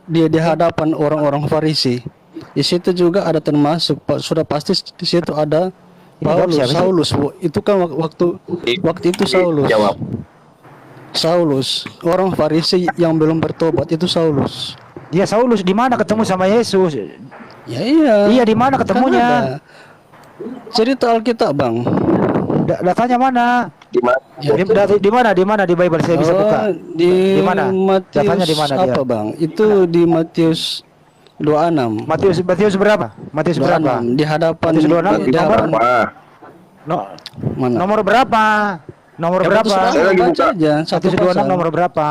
S8: dia di hadapan orang-orang Farisi. Di situ juga ada termasuk sudah pasti di situ ada
S5: Ini jawab siapa sih?
S8: Saulus. Itu kan waktu itu Saulus.
S7: Jawab.
S8: Saulus, orang Farisi yang belum bertobat itu Saulus.
S5: Dia Saulus di mana ketemu sama Yesus?
S8: Ya iya.
S5: Iya, di mana
S8: Kan
S5: ketemunya?
S8: ada. Cerita Alkitab bang.
S5: Datanya mana?
S7: Di mana?
S5: Di mana di Bible saya bisa buka?
S8: Di
S5: mana?
S8: Matius
S5: Datanya di mana dia?
S8: apa bang? Itu di Matius 26.
S5: Matius berapa? Matius berapa?
S8: 26 di hadapan
S5: Matius 26
S8: di hadapan
S7: Apa?
S8: mana?
S5: Nomor berapa? Nomor
S8: Ya,
S5: berapa?
S8: terserah,
S7: Saya lagi
S8: baca
S7: buka.
S8: aja satu
S5: Matius 26
S8: pasal.
S5: nomor berapa?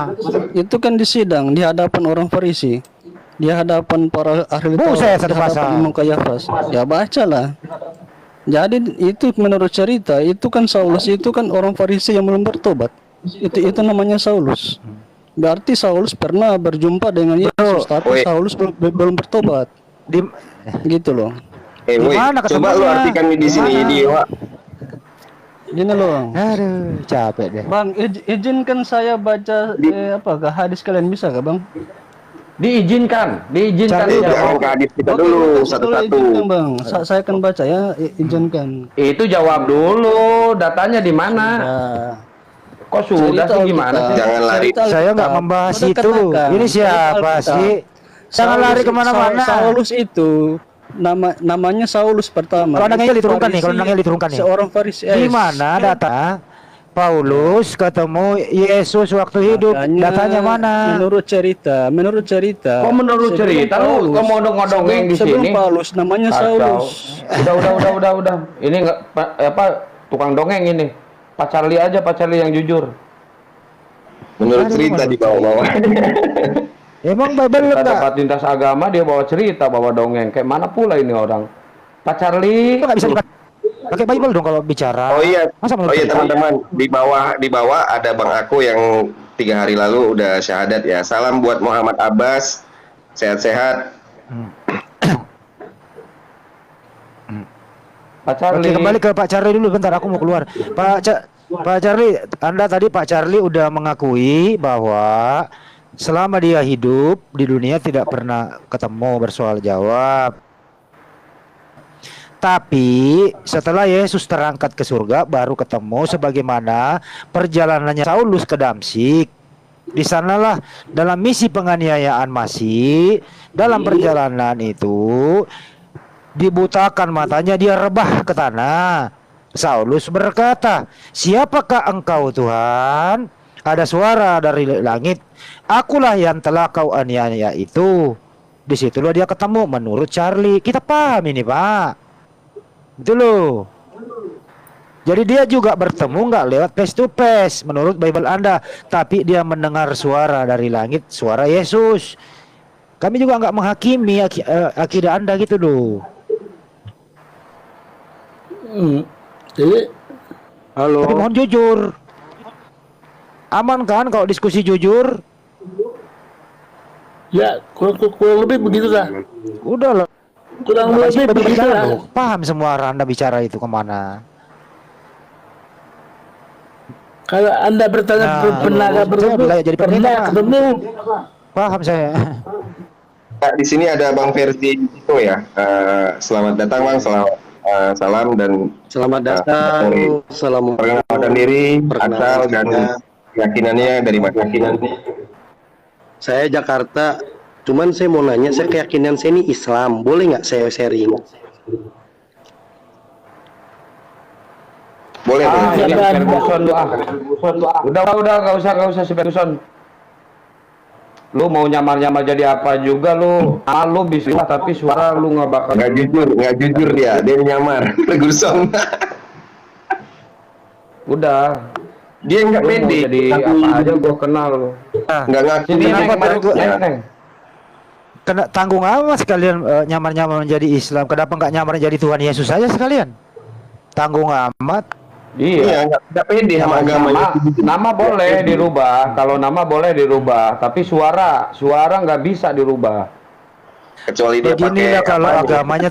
S8: Itu kan di sidang di hadapan orang Farisi, di hadapan para ahli
S5: Buset, satu
S8: di hadapan
S5: pasal.
S8: Imam Kayafas. Ya bacalah. Jadi itu menurut cerita itu kan Saulus itu kan orang Farisi yang belum bertobat. Itu namanya Saulus. Berarti Saulus pernah berjumpa dengan Yesus, tapi
S7: Woi.
S8: Saulus belum bertobat.
S5: Di
S8: Gitu loh.
S7: Di
S5: Di mana
S7: coba lu
S5: ketemunya?
S7: artikan di
S5: Di
S7: sini
S5: mana?
S7: di Wak.
S8: Gini loh.
S5: Aduh, capek deh.
S8: Bang, izinkan saya baca apakah hadis kalian bisa kah, Bang?
S2: Diizinkan
S5: Cari,
S7: Jangan ke hadis kita
S8: Oke,
S7: dulu
S8: kalau
S7: satu-satu.
S8: izinkan, Bang. Saya akan baca ya, izinkan.
S2: Itu jawab dulu, datanya di mana?
S8: Nah,
S2: Kok sudah
S8: cerita
S2: sih gimana
S8: Alkitab.
S2: sih?
S7: Jangan lari.
S8: Cerita
S5: Saya nggak
S8: Alkitab.
S5: membahas
S8: Udah
S5: itu.
S8: kenakan.
S5: Ini siapa
S8: Cerita Alkitab.
S5: sih? Jangan lari kemana-mana.
S8: Saulus itu namanya Saulus pertama.
S5: Kalau nangnya
S8: Itu
S5: diturunkan nih,
S8: Farisi,
S5: kalau nangnya diturunkan nih.
S8: Seorang Farisi.
S5: Di mana data? Paulus ketemu Yesus waktu hidup. Datanya mana?
S8: Menurut cerita.
S2: Kok menurut
S8: Sebelum
S2: cerita lu
S8: Paulus,
S2: ngodong-ngodongeng di
S8: sebelum
S2: sini?
S8: Paulus namanya
S2: Kacau.
S8: Saulus.
S2: Udah. Ini nggak tukang dongeng ini. Pak Charlie aja, Pak Charlie yang jujur.
S7: Menurut cerita di bawah-bawah.
S5: Emang Bible
S2: Kita
S5: enggak?
S2: dapat lintas agama, dia bawa cerita, bawa dongeng. Kayak mana pula ini orang? Pak Charlie,
S5: Itu nggak bisa pakai Bible dong kalau bicara.
S7: Oh iya,
S5: Masa menurut cerita?
S7: teman-teman, di bawah ada Bang Aku yang 3 hari lalu udah syahadat ya. Salam buat Muhammad Abbas, sehat-sehat.
S2: Pak Charlie.
S5: Oke, kembali ke Pak Charlie dulu bentar, aku mau keluar. Pak Charlie, Anda tadi Pak Charlie udah mengakui bahwa selama dia hidup di dunia tidak pernah ketemu bersoal jawab. Tapi setelah Yesus terangkat ke surga baru ketemu, sebagaimana perjalanannya Saulus ke Damsyik. Di sanalah dalam misi penganiayaan masih dalam perjalanan itu dibutakan matanya, dia rebah ke tanah. Saulus berkata, "Siapakah engkau Tuhan?" Ada suara dari langit, "Akulah yang telah kau aniaya itu." Disitulah dia ketemu menurut Charlie. Kita paham ini Pak. Itu loh. Jadi dia juga bertemu nggak lewat face to face menurut Bible Anda, tapi dia mendengar suara dari langit, suara Yesus. Kami juga nggak menghakimi akidah Anda gitu loh.
S6: Jadi
S5: Tapi mohon jujur. Aman kan kalau diskusi jujur?
S6: ya kurang lebih begitu lah.
S5: Udah lah.
S6: Kurang lebih begitu
S5: Bicara
S6: lah.
S5: loh. Paham semua arah Anda bicara itu kemana.
S6: Kalau Anda bertanya
S5: Nah,
S6: pernah
S5: saya belajar jadi pendeta,
S6: pernah
S5: Pak.
S6: ketemu,
S5: Paham saya.
S7: Nah, di sini ada Bang Verdi itu ya. Selamat datang Bang, salam dan
S9: Selamat datang. Assalamualaikum.
S7: perkenalkan diri,
S9: Perkenalkan
S7: asal dan
S9: saya.
S7: keyakinannya dari mana?
S9: Saya Jakarta. Cuman saya mau nanya, saya keyakinan saya ini Islam. Boleh nggak saya sharing?
S7: Boleh, boleh.
S2: Ini Ferguson lu ah. Udah, nggak usah si Ferguson. Lu mau nyamar-nyamar jadi apa juga lu? Lu bisa tapi suara lu nggak bakal.
S7: Nggak jujur dia nyamar. Ferguson.
S2: Udah.
S7: Dia nggak
S2: Lu mau
S7: pede.
S2: jadi apa aja gua kenal lu.
S7: Nggak ngaku.
S2: Sini
S5: Kenapa
S2: Neng, baru
S5: tanggung-
S2: Neng.
S5: Kena tanggung amat sekalian nyamar-nyamar menjadi Islam. Kenapa nggak nyamar jadi Tuhan Yesus saja sekalian? Tanggung amat.
S2: Iya,
S7: nggak pede sama agamanya.
S2: nama boleh dirubah. Kalau nama boleh dirubah, tapi suara nggak bisa dirubah.
S7: Kecuali dia
S5: Beginilah
S7: pakai
S5: kalau
S7: apa,
S5: agamanya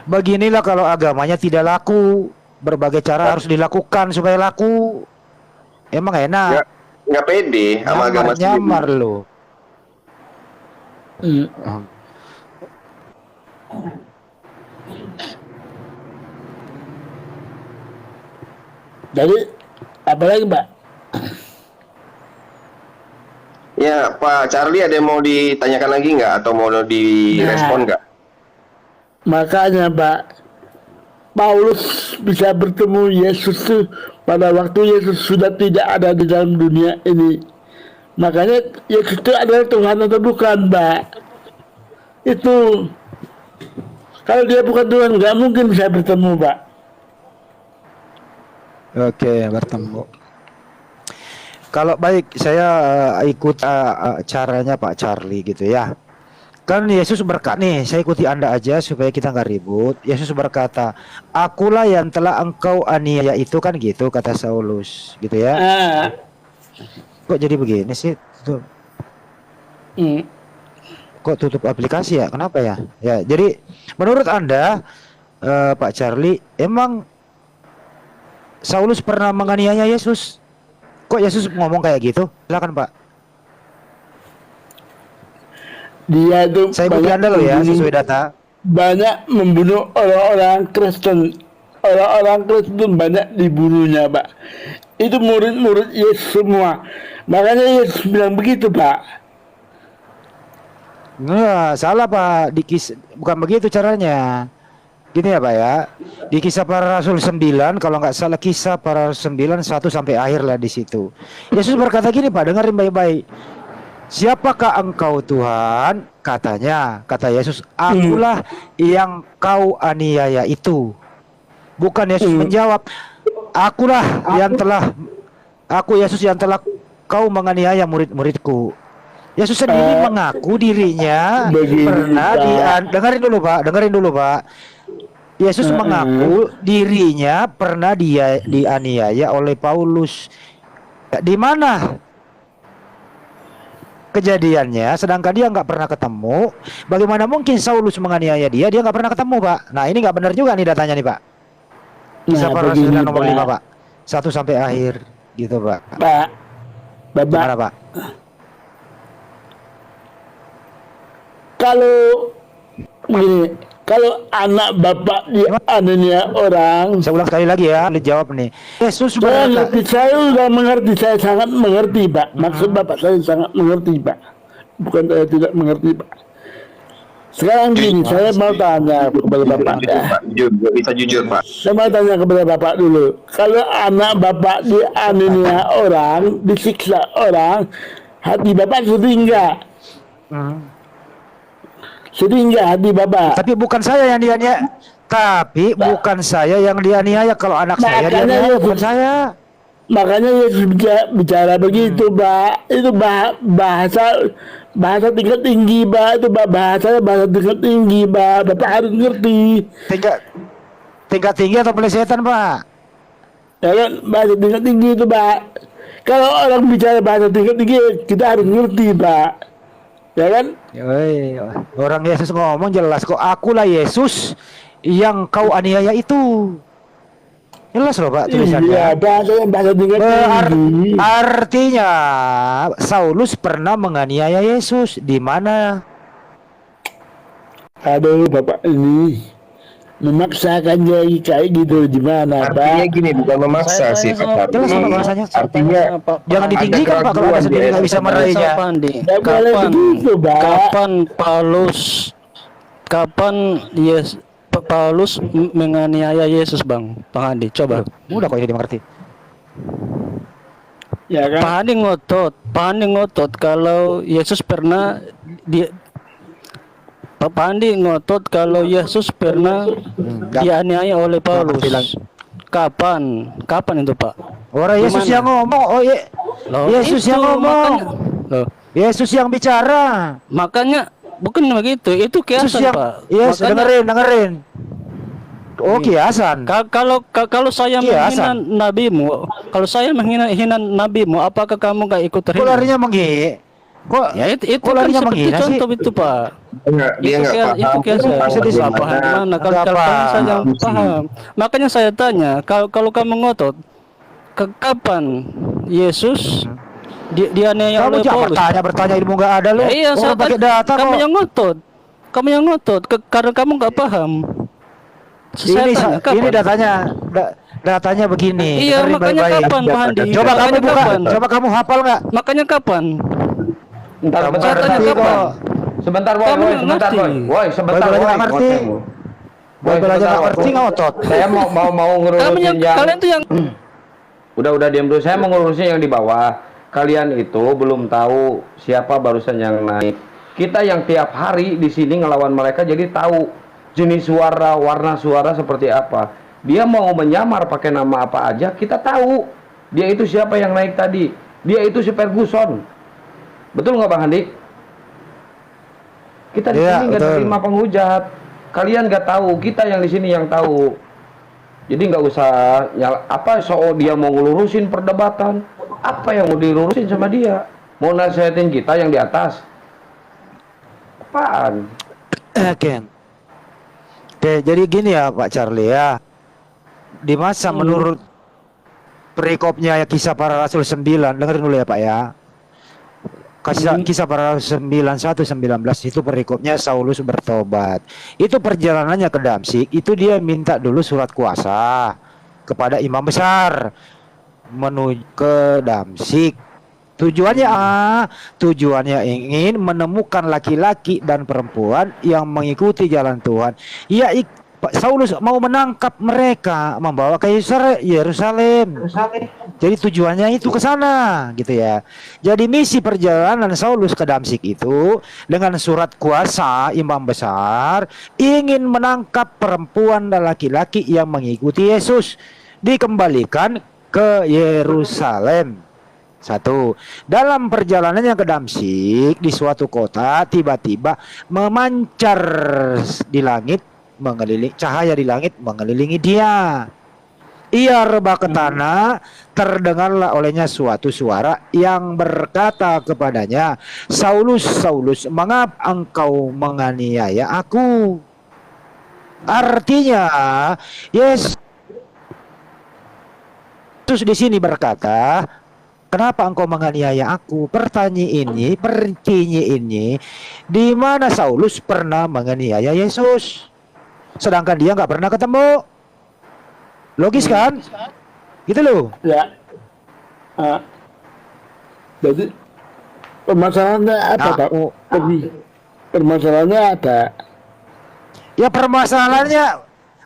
S5: Beginilah kalau agamanya tidak laku. Berbagai cara harus dilakukan supaya laku. Emang enak.
S7: nggak pede sama agama sendiri.
S5: Nyamar lo.
S6: Jadi apa lagi, Pak?
S7: Ya, Pak Charlie ada yang mau ditanyakan lagi nggak atau mau direspon nggak?
S6: Makanya, Pak, Paulus bisa bertemu Yesus tuh pada waktu Yesus sudah tidak ada di dalam dunia ini. Makanya Yesus itu adalah Tuhan atau bukan, Pak? Itu kalau dia bukan Tuhan nggak mungkin bisa bertemu, Pak.
S5: Oke, bertemu. Kalau baik, saya ikut caranya Pak Charlie gitu ya. Kan Yesus berkata nih, saya ikuti Anda aja supaya kita nggak ribut. Yesus berkata, akulah yang telah engkau aniaya itu, kan gitu kata Saulus, gitu ya. Kok jadi begini sih? Tuh. Kok tutup aplikasi ya? Kenapa ya? Ya, jadi menurut Anda, Pak Charlie, emang Saulus pernah menganiaya Yesus? Kok Yesus ngomong kayak gitu? Silakan Pak.
S6: Dia itu
S5: Saya ikuti Anda loh ya, sesuai data.
S6: banyak membunuh orang-orang Kristen. Orang-orang Kristen banyak dibunuhnya, Pak. Itu murid-murid Yesus semua. Makanya Yesus bilang begitu, Pak.
S5: Nah, salah Pak. Bukan begitu caranya. Gini ya Pak ya. Di Kisah Para Rasul 9, kalau nggak salah Kisah Para Rasul 9 1 sampai akhir lah di situ. Yesus berkata gini Pak, dengerin baik-baik. Siapakah engkau Tuhan? Katanya, kata Yesus, akulah yang kau aniaya itu. Bukan Yesus menjawab, aku Yesus yang telah kau menganiaya murid-muridku. Yesus sendiri mengaku dirinya pernah dengerin dulu Pak. Yesus mengaku dirinya pernah dianiaya oleh Paulus. Di mana kejadiannya? Sedangkan dia nggak pernah ketemu. Bagaimana mungkin Saulus menganiaya dia? Dia nggak pernah ketemu, Pak. Nah, ini nggak benar juga nih datanya nih, Pak. Kisah Para Rasul nomor 5, Pak. 1 sampai akhir, gitu, Pak. Gimana, Pak?
S6: Kalau anak bapak dianiaya orang,
S5: saya ulang sekali lagi ya, dijawab nih. Yesus
S6: saya sudah mengerti, saya sangat mengerti, Pak. Maksud bapak saya sangat mengerti, Pak. Bukan saya tidak mengerti, Pak. Sekarang gini, saya mau tanya kepada bapak.
S7: Bisa jujur, Pak.
S6: Saya mau tanya kepada bapak dulu. Kalau anak bapak dianiaya orang, disiksa orang, hati bapak sedih enggak? Sedih enggak hati bapak?
S5: Tapi bukan saya yang dianiaya. Bukan saya yang dianiaya. Kalau anak saya dianiaya, bukan saya.
S6: Makanya Yesus bicara begitu, Pak. Itu bahasa tingkat tinggi, Pak. Itu bahasa tingkat tinggi, Pak. Bapak harus ngerti.
S5: Tingkat tinggi atau pelesetan, Pak?
S6: Ya kan, bahasa tingkat tinggi itu, Pak. Kalau orang bicara bahasa tingkat tinggi, kita harus ngerti, Pak. Ya kan?
S5: Orang Yesus ngomong jelas kok, akulah Yesus yang kau aniaya itu. Jelas loh Pak tulisannya.
S6: Iya, bahasa tingkat tinggi.
S5: Artinya Saulus pernah menganiaya Yesus. Di mana?
S6: Aduh, Bapak ini memaksakan jadi kayak gitu di mana, Pak?
S7: Artinya gini, bukan memaksa sih, Pak.
S5: Jelas Pak bahasanya.
S7: Artinya
S5: jangan ditinggikan Pak kalau Anda sendiri nggak bisa meraihnya.
S8: Kapan Paulus menganiaya Yesus, Bang Andi? Coba.
S5: Mudah kok ini dimengerti.
S6: Ya kan?
S8: Pak Andi ngotot kalau Yesus pernah Pak Andi ngotot kalau Yesus pernah dianiaya oleh Paulus. Kapan? Kapan itu, Pak?
S5: Orang Yesus
S8: Gimana?
S5: yang ngomong. Oh iya.
S8: Loh,
S5: Yesus
S8: itu
S5: yang ngomong.
S8: makanya- Loh,
S5: Yesus yang bicara.
S8: makanya bukan begitu. Itu
S5: Yesus
S8: kiasan,
S5: yang
S8: Pak.
S5: Yes,
S8: Makanya
S5: dengerin. Oh, kiasan.
S8: kalau saya menghina
S5: Kiasan.
S8: nabimu, kalau saya menghina nabimu, apakah kamu gak ikut
S5: Kok
S8: terhina?
S5: larinya menghina? Kok
S8: Ya itu
S5: kok
S8: kan
S5: larinya
S8: seperti
S5: menghina sih?
S8: contoh itu, Pak.
S7: Dia nggak
S8: Itu
S7: paham
S8: kiasan.
S7: tentang
S8: Saya salah paham
S7: bagaimana
S8: gimana? Kalau
S5: Nggak
S8: kalau
S5: paham.
S8: saya yang paham. Makanya saya tanya, kalau kamu ngotot, kapan Yesus dianiaya
S5: Kamu
S8: oleh
S5: jangan
S8: Paulus?
S5: bertanya ilmu nggak ada lu.
S8: Ya, iya,
S5: Orang pakai
S8: tanya.
S5: data
S8: Kamu
S5: kok.
S8: yang ngotot. Kamu yang ngotot karena kamu nggak paham. Saya
S5: Ini
S8: tanya, kapan?
S5: ini datanya begini.
S8: Iya,
S5: Dengerin
S8: makanya
S5: baik-baik.
S8: kapan, Pak Handi?
S5: Coba kamu
S8: Makanya
S5: buka.
S8: kapan?
S5: Coba kamu hafal nggak?
S8: Makanya kapan?
S2: Bentar,
S5: Kamu
S2: bentar,
S8: saya tanya
S2: bentar,
S8: kapan?
S2: sebentar, boy,
S8: Kamu
S2: boy,
S8: nggak
S2: sebentar,
S8: ngerti.
S2: boy, boy, sebentar,
S5: Boy, belajar
S2: boy,
S5: nggak ngerti.
S2: ngoteng.
S5: Boy, belajar
S2: sebentar,
S5: nggak
S2: boy.
S5: ngerti nggak otot.
S2: Saya mau
S8: Kamu
S2: ngurusin
S8: yang
S2: yang
S8: kalian tuh yang
S2: udah diam dulu. Saya mau ngurusin yang di bawah. Kalian itu belum tahu siapa barusan yang naik. Kita yang tiap hari di sini ngelawan mereka jadi tahu jenis suara, warna suara seperti apa. Dia mau menyamar pakai nama apa aja, kita tahu. Dia itu siapa yang naik tadi. Dia itu si Ferguson. Betul nggak Bang Handi? Kita di
S5: Iya,
S2: sini nggak
S5: betul.
S2: terima penghujat. Kalian nggak tahu, kita yang di sini yang tahu. Jadi nggak usah apa soal dia mau ngelurusin perdebatan. Apa yang mau dilurusin sama dia? Mau nasihatin kita yang di atas? Apaan?
S5: Oke. Oke, jadi gini ya Pak Charlie ya. Di masa menurut perikopnya ya Kisah Para Rasul 9, dengerin dulu ya Pak ya. Kisah Para Rasul 9:1-19 itu perikopnya Saulus bertobat. Itu perjalanannya ke Damsyik, itu dia minta dulu surat kuasa kepada imam besar menuju ke Damsyik. Tujuannya ingin menemukan laki-laki dan perempuan yang mengikuti jalan Tuhan. Saulus mau menangkap mereka, membawa ke Yerusalem. Jadi tujuannya itu ke sana, gitu ya. Jadi misi perjalanan Saulus ke Damsyik itu dengan surat kuasa imam besar ingin menangkap perempuan dan laki-laki yang mengikuti Yesus, dikembalikan ke Yerusalem. Satu, dalam perjalanannya ke Damsyik di suatu kota tiba-tiba memancar di langit, cahaya di langit mengelilingi dia. Ia rebah ke tanah, terdengarlah olehnya suatu suara yang berkata kepadanya, Saulus, Saulus, mengapa engkau menganiaya aku? Artinya, Yesus di sini berkata, kenapa engkau menganiaya aku? Pertanyaan ini, di mana Saulus pernah menganiaya Yesus? Sedangkan dia nggak pernah ketemu. Logis kan? Gitu loh.
S6: Ya. Jadi permasalahannya apa,
S5: Nah,
S6: Pak? Permasalahannya apa?
S5: Ya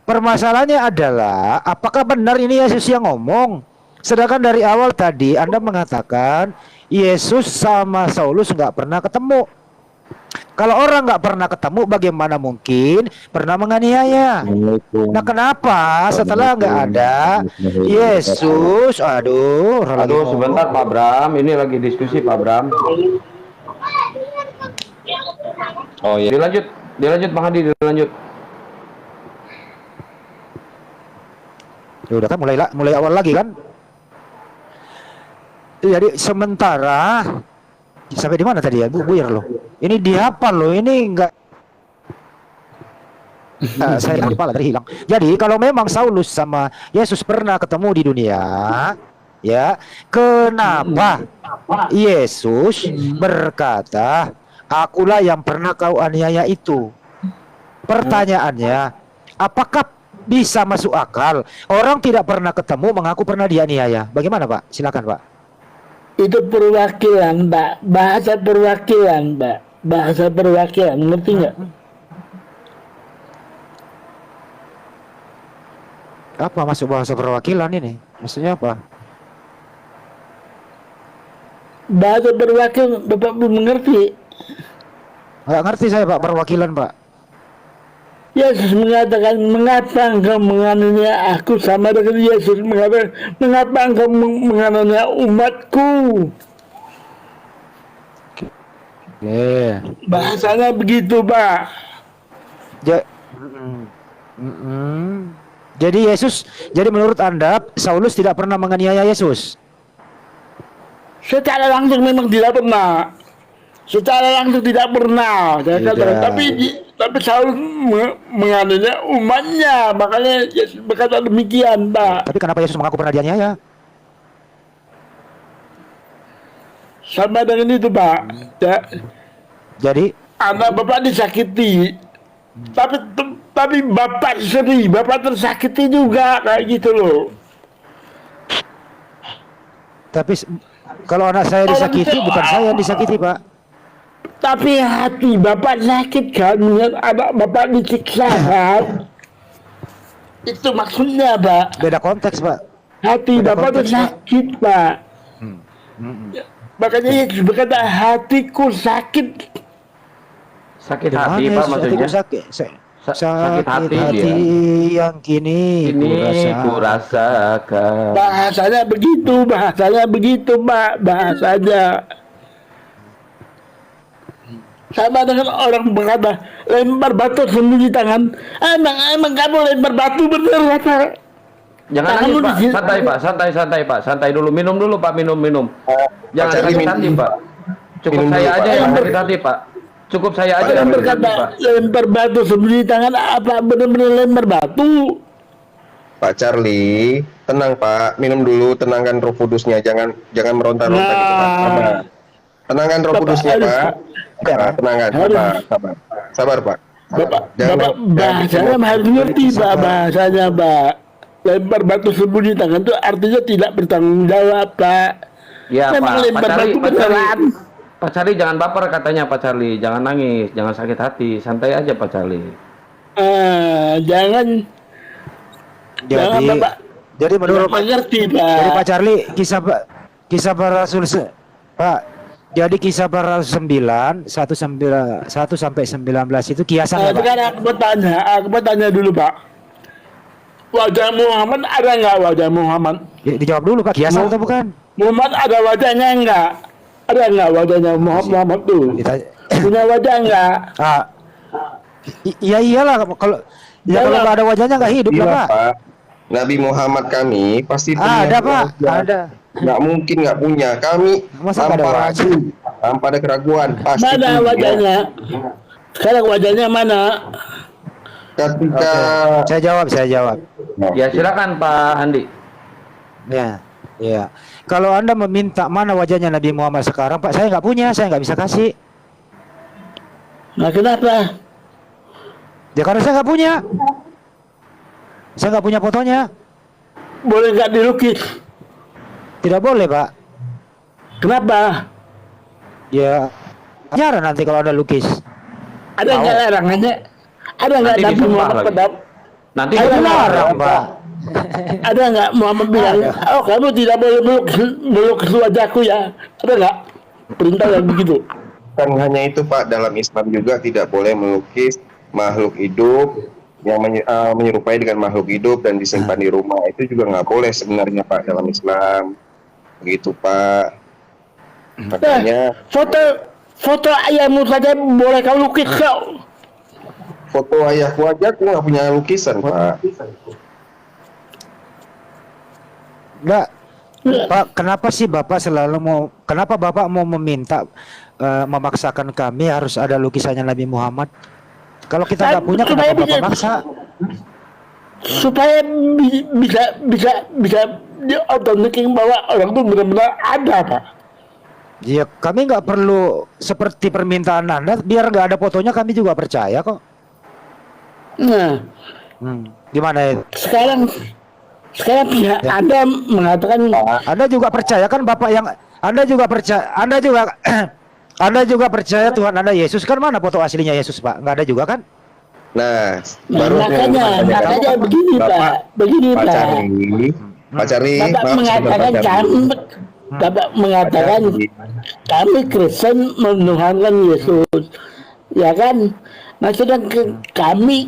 S5: permasalahannya adalah apakah benar ini Yesus yang ngomong? Sedangkan dari awal tadi Anda mengatakan Yesus sama Saulus nggak pernah ketemu. Kalau orang nggak pernah ketemu, bagaimana mungkin pernah menganiaya? Nah, kenapa setelah nggak ada Yesus? Aduh,
S2: Sebentar Pak Bram, ini lagi diskusi Pak Bram. Oh iya, dilanjut Bang Hadi, dilanjut.
S5: Ya udah kan mulai awal lagi kan? Jadi sementara sampai di mana tadi ya? Buyar loh. Ini dihafal loh. Ini enggak. Saya kepala terhilang. Jadi kalau memang Saulus sama Yesus pernah ketemu di dunia, ya, kenapa Yesus berkata, "Akulah yang pernah kau aniaya itu"? Pertanyaannya, apakah bisa masuk akal orang tidak pernah ketemu mengaku pernah dianiaya? Bagaimana Pak? Silakan Pak.
S6: Itu perwakilan, Pak. Bahasa perwakilan, Pak. Bahasa perwakilan, ngerti nggak?
S5: Apa masuk bahasa perwakilan ini? Maksudnya apa?
S6: Bahasa perwakilan, Bapak belum mengerti.
S5: Nggak ngerti saya Pak, perwakilan Pak.
S6: Yesus mengatakan, mengapa engkau menganiaya aku, sama dengan Yesus mengatakan, mengapa engkau menganiaya umatku. Bahasanya begitu, Pak.
S5: Jadi menurut Anda Saulus tidak pernah menganiaya Yesus?
S6: Secara langsung memang tidak pernah. Secara langsung tidak pernah. Tapi Saulus menganiaya umatnya, makanya Yesus berkata demikian, Pak.
S5: Tapi kenapa Yesus mengaku pernah dianiaya?
S6: Sama dengan itu, Pak. Ya.
S5: Jadi
S6: Anak Bapak disakiti, tapi Bapak sedih, Bapak tersakiti juga, kayak gitu loh.
S5: tapi kalau anak saya disakiti, bukan saya yang disakiti, Pak.
S6: Tapi hati Bapak sakit kan, melihat anak Bapak disiksa kan? Itu maksudnya, Pak.
S5: Beda konteks, Pak.
S6: Hati
S5: Beda
S6: Bapak
S5: konteks,
S6: tersakit, Pak. Makanya Yesus berkata, hatiku sakit.
S2: Sakit
S5: Di
S2: hati
S5: mana
S2: Pak
S5: Yesus
S2: maksudnya.
S5: hatiku sakit?
S2: Sakit hati dia.
S5: Yang kini
S2: Ku rasakan.
S6: Bahasanya begitu, Pak. Bahasanya. Sama dengan orang berkata, lempar batu sembunyi tangan. Emang kamu lempar batu bener, Pak?
S2: Jangan nangis Pak, santai Pak, santai dulu, minum dulu Pak, minum. Jangan sakit hati Pak. Cukup saya aja yang sakit hati Pak. Cukup saya aja yang sakit hati Pak.
S6: Lempar batu sembunyi tangan, apa benar-benar lempar batu?
S7: Pak Charlie, tenang Pak, minum dulu, tenangkan Roh Kudusnya, jangan meronta-ronta gitu Pak. Sabar. Tenangkan Roh Kudusnya Pak. Tenangkan, sabar Pak.
S6: Bapak bahasanya harus ngerti Pak, bahasanya Pak. Lempar batu sembunyi tangan itu artinya tidak bertanggung jawab, Pak.
S2: Ya
S6: memang
S2: Pak,
S6: lempar batu beneran.
S2: Pak Charlie jangan baper katanya Pak Charlie, jangan nangis, jangan sakit hati, santai aja Pak Charlie.
S6: Jangan Bapak.
S5: Jadi menurut
S6: mengerti Pak.
S5: Jadi Pak Charlie, kisah para rasul Pak. Jadi kisah para rasul 1 sampai 19 itu kiasan ya, Pak?
S6: Sekarang aku bertanya dulu Pak. Wajah Muhammad ada nggak wajah Muhammad?
S5: Dijawab dulu Pak, kiasan atau bukan?
S6: Muhammad ada wajahnya enggak? Ada nggak wajahnya Muhammad tuh? Punya wajah enggak?
S5: Iya iyalah kalau nggak ada wajahnya nggak hidup lah Pak.
S7: Nabi Muhammad kami pasti
S5: ada Pak, ada.
S7: Nggak mungkin nggak punya. Kami tanpa ada keraguan pasti
S6: mana
S7: punya.
S6: wajahnya? Sekarang wajahnya mana?
S7: Ketika
S5: Saya jawab.
S2: Ya silakan Pak Andi.
S5: Ya. Kalau Anda meminta mana wajahnya Nabi Muhammad sekarang, Pak, saya nggak punya, saya nggak bisa kasih.
S6: Nah kenapa?
S5: Ya karena saya nggak punya. Saya nggak punya fotonya.
S6: Boleh nggak dilukis?
S5: Tidak boleh, Pak.
S6: Kenapa?
S5: Ya, nyara nanti kalau ada lukis.
S6: Ada nggak larangannya? Ada nggak
S2: Nanti
S6: Nabi
S2: disumpah
S6: Muhammad
S2: lagi.
S6: pedap?
S2: Nanti
S6: Ada
S2: disumpah.
S5: Larang, Pak.
S6: Ada nggak Muhammad bilang, oh kamu tidak boleh melukis wajahku ya? Ada nggak perintah yang begitu?
S7: kan hanya itu Pak, dalam Islam juga tidak boleh melukis makhluk hidup yang menyerupai dengan makhluk hidup dan disimpan di rumah. Itu juga nggak boleh sebenarnya Pak dalam Islam. Begitu Pak. Makanya
S6: foto ayahmu saja boleh kau lukis kau.
S7: foto ayahku aja aku nggak punya lukisan Pak.
S5: Enggak. Pak, kenapa sih Bapak kenapa Bapak mau meminta memaksakan kami harus ada lukisannya Nabi Muhammad? Kalau kita nggak punya, kenapa Bapak maksa?
S6: Supaya bisa diotomatis bahwa orang itu benar-benar ada Pak.
S5: Ya, kami nggak perlu seperti permintaan Anda, biar nggak ada fotonya kami juga percaya kok.
S6: Nah,
S5: Gimana itu?
S6: sekarang pihak Anda mengatakan
S5: Anda juga percaya kan Bapak yang Anda juga percaya Anda juga percaya Tuhan Anda Yesus, kan mana foto aslinya Yesus Pak? Nggak ada juga kan?
S7: Nah, baru
S6: makanya begini Pak.
S7: Pak Charlie,
S6: Bapak mengatakan kami Kristen menuhankan Yesus, ya kan? Maksudnya kami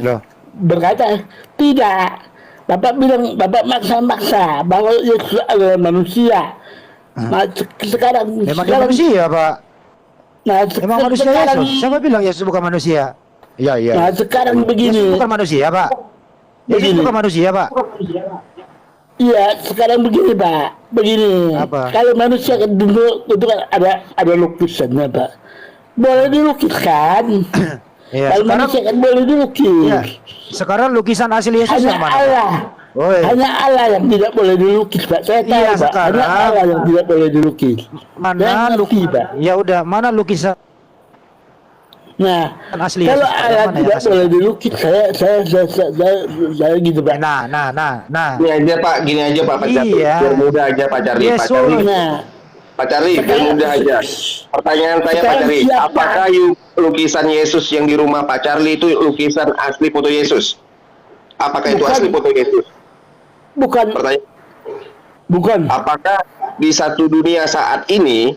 S6: berkata tidak. Bapak bilang, Bapak maksa-maksa bahwa Yesus adalah manusia. Nah, sekarang
S5: Memang dia manusia, Pak.
S6: Nah,
S5: Memang manusia
S6: sekarang,
S5: Yesus. Siapa bilang Yesus bukan manusia? Iya, iya.
S6: nah sekarang
S5: Yesus
S6: begini.
S5: bukan manusia, Pak. Yesus
S6: Begini.
S5: bukan manusia, Pak.
S6: Iya, sekarang begini Pak. Begini.
S5: Apa?
S6: Kalau manusia kan dulu itu kan ada lukisannya Pak. Boleh dilukiskan.
S5: Iya,
S6: Kalau
S5: sekarang
S6: manusia kan boleh dilukis.
S5: iya. Sekarang lukisan asli Yesus
S6: Hanya
S5: yang mana, Pak?
S6: Allah.
S5: Woi.
S6: Hanya Allah yang tidak boleh dilukis Pak. Saya tahu
S5: Iya,
S6: Pak.
S5: sekarang.
S6: Hanya Allah yang tidak boleh dilukis.
S5: Mana
S6: Saya ngerti, Pak.
S5: Ya udah, mana lukisan
S6: Nah,
S5: asli
S6: kalau
S5: Yesus?
S6: Allah
S5: Mana yang
S6: tidak
S5: asli?
S6: boleh dilukis, saya gitu Pak.
S5: Nah.
S7: Gini aja Pak, Pak Charlie.
S5: Iya.
S7: Biar mudah aja Pak Charlie. Pak
S5: Yesus.
S7: Charlie,
S6: Nah,
S7: Pak Charlie, biar mudah aja. Pertanyaan saya Pak
S6: Sekarang
S7: Charlie,
S6: siapa?
S7: apakah lukisan Yesus yang di rumah Pak Charlie itu lukisan asli foto Yesus? Apakah itu
S6: Bukan.
S7: asli foto Yesus?
S6: bukan,
S7: Pertanyaan,
S6: bukan.
S7: apakah di satu dunia saat ini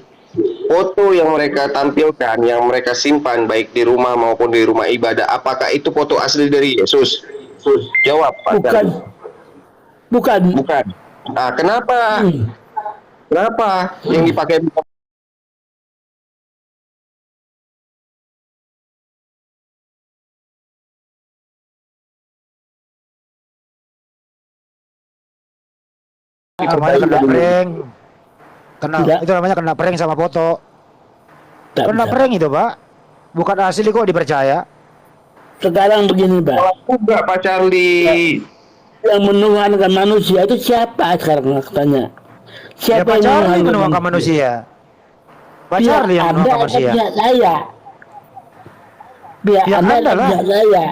S7: foto yang mereka tampilkan, yang mereka simpan baik di rumah maupun di rumah ibadah, apakah itu foto asli dari Yesus? Jawab Pak
S6: Bukan.
S7: Charlie.
S6: Bukan.
S7: Bukan. Nah, kenapa? Kenapa yang dipakai
S5: Namanya kena prank.
S6: Tidak.
S5: Itu namanya kena prank sama foto.
S6: Tak
S5: Kena
S6: bisa.
S5: prank itu, Pak. Bukan asli kok dipercaya.
S6: Sekarang begini Pak.
S7: enggak Pak Charlie?
S6: Yang menuhankan manusia itu siapa sekarang katanya?
S5: Ya
S6: Siapa
S5: Pak Charlie
S6: menuhankan
S5: menuangkan manusia. Pak
S6: Biar
S5: Charlie yang
S6: Anda
S5: menuangkan
S6: ada
S5: manusia.
S6: pihak saya. Biar
S5: Pihak
S6: Anda
S5: Anda
S6: ada
S5: lah.
S6: pihak saya.